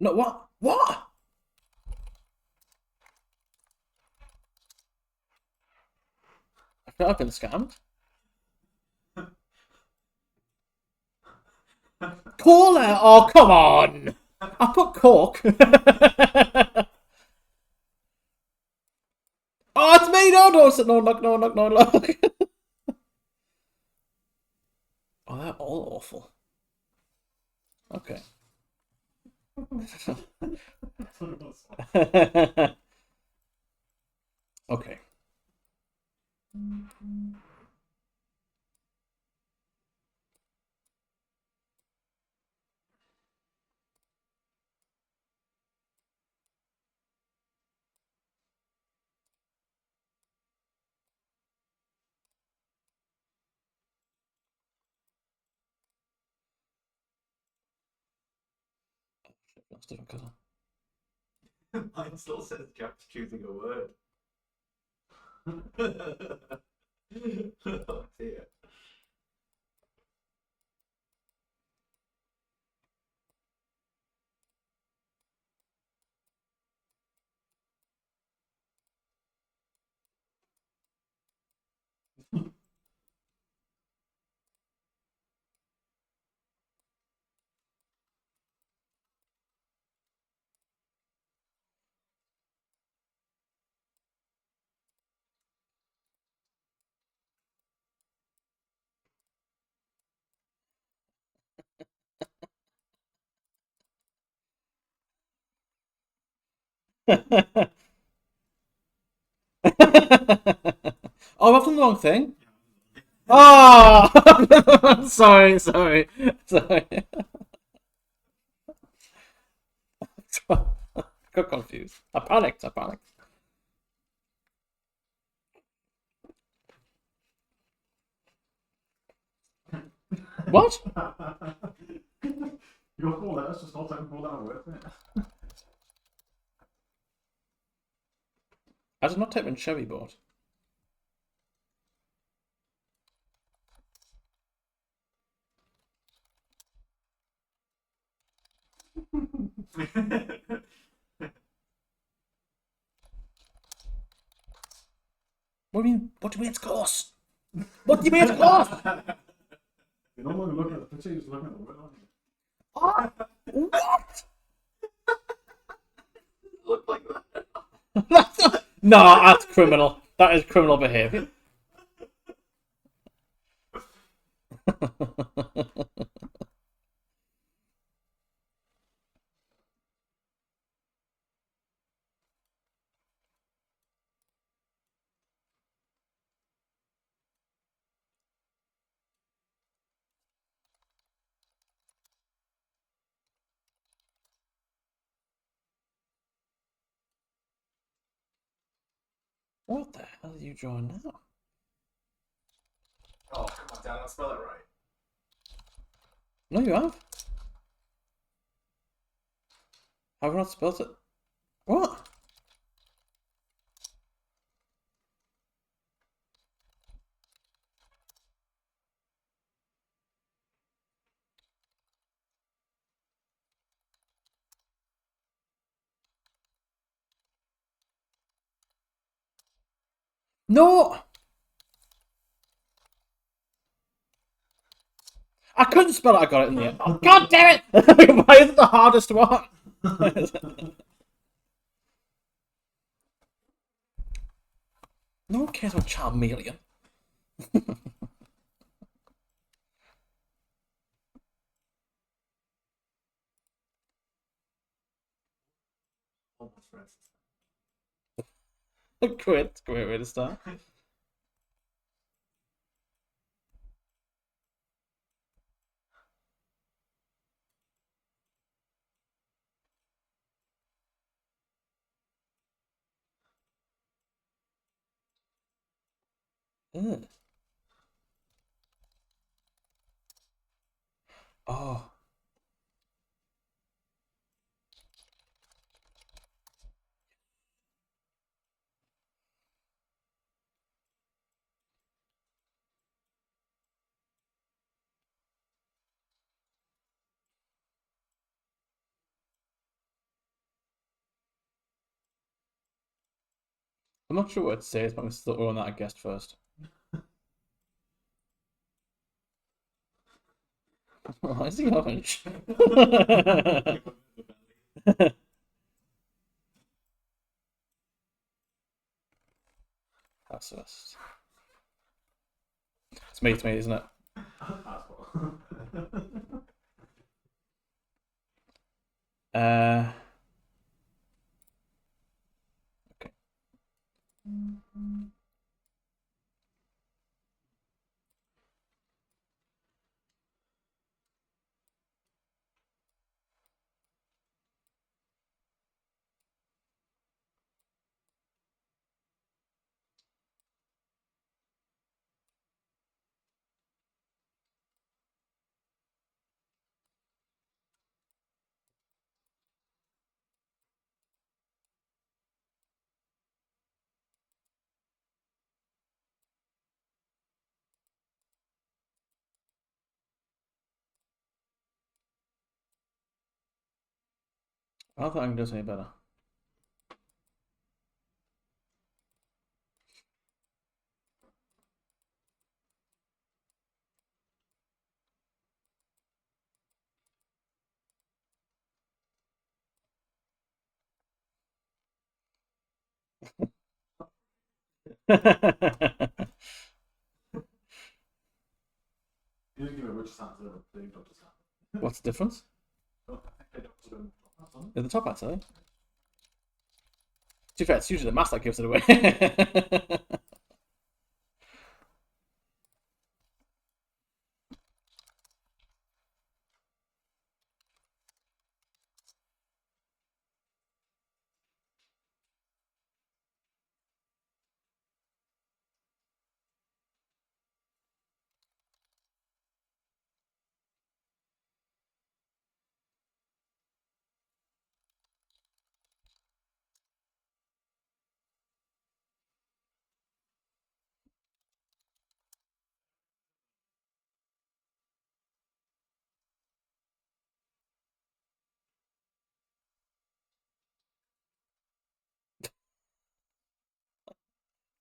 No, what? What? I feel like I've been scammed. Cola? Oh, come on! I put Coke. Oh, it's me! No, no, look, no, look, no, look. Oh, they're all awful. Okay. Okay. That's different colour. Mine still says Jack's choosing a word. Oh dear. Oh, I've done the wrong thing. Oh! sorry. Got confused. I panicked. What? Your 4 letters just not typing 4 letter words, mate. I did not type in cherry board. What do you mean? What do you mean it's close? What do you mean it's close? You're not even looking at the picture, you're just looking at the word, aren't you? Oh, what? Look like that. No, that's criminal. That is criminal behaviour. What the hell are you drawing now? Oh, come on, Dan, I'll spell it right. No, you have. Have I not spelled it? What? No! I couldn't spell it, I got it in the end. Oh, God damn it! Why is it the hardest one? No one cares about Charmeleon. Almost racist. Great way to start. Ugh. Oh. I'm not sure what it says, but I'm still rolling that I guessed first. Why is he orange? That's just... It's me, isn't it? Okay. I don't think I can do this any better. You didn't give it which sounds are the doctor sound. What's the difference? In the top hat, actually. To be fair, it's usually the mask that gives it away.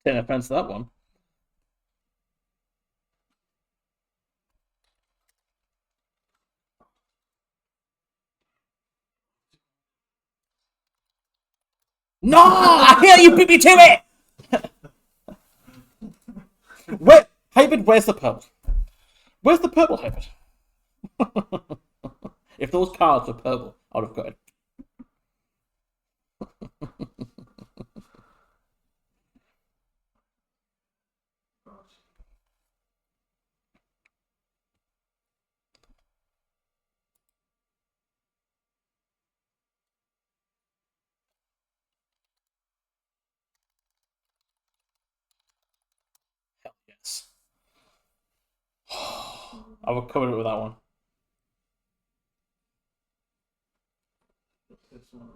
Taking offense to that one. No! I hear you beat me to it! Where, Hybrid, where's the purple? Where's the purple, Hybrid? If those cards were purple, I would have got it. Hell yes. I will cover it with that one. This one.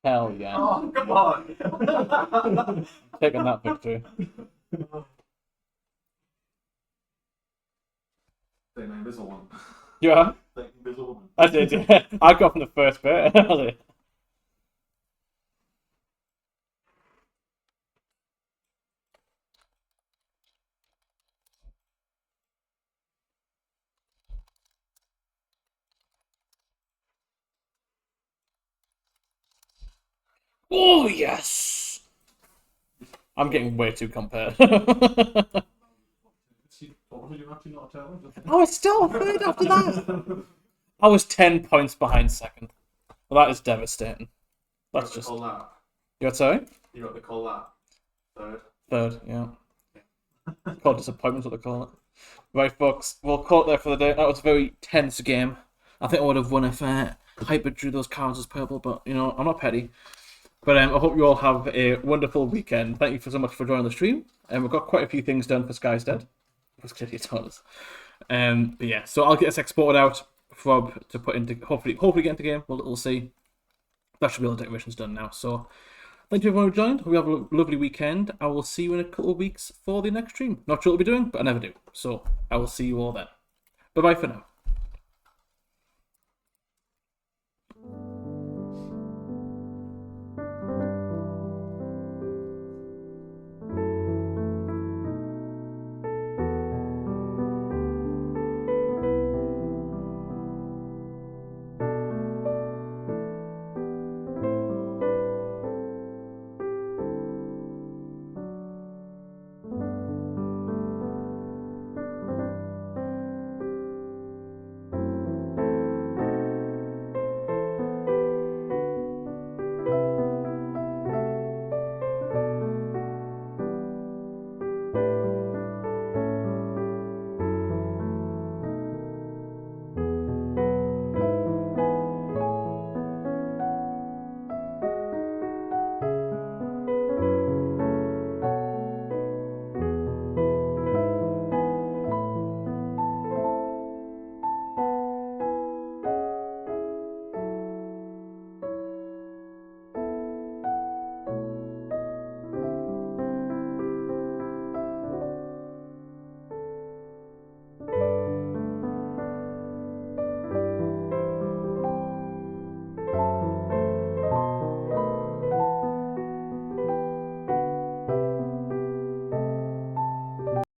Hell yeah. Oh, come on! Taking that victory. Take my invisible one. Yeah, Take invisible one. I did, yeah. I got from the first bit. Oh, yes! I'm getting way too compared. What did you actually not tell? I was still third after that. I was 10 points behind second. Well, that is devastating. That's just. Call that. You're sorry? You got to call that. Third. Third, yeah. Called disappointment, what they call it. Right, folks, we'll call it there for the day. That was a very tense game. I think I would have won if Hyper drew those cards as purple, but you know, I'm not petty. But I hope you all have a wonderful weekend. Thank you so much for joining the stream. And we've got quite a few things done for Skystead. Because clearly it's honest. But yeah, so I'll get this exported out to put into hopefully get into game. We'll see. That should be all the decorations done now. So thank you everyone who joined. Hope you have a lovely weekend. I will see you in a couple of weeks for the next stream. Not sure what I'll be doing, but I never do. So I will see you all then. Bye bye for now.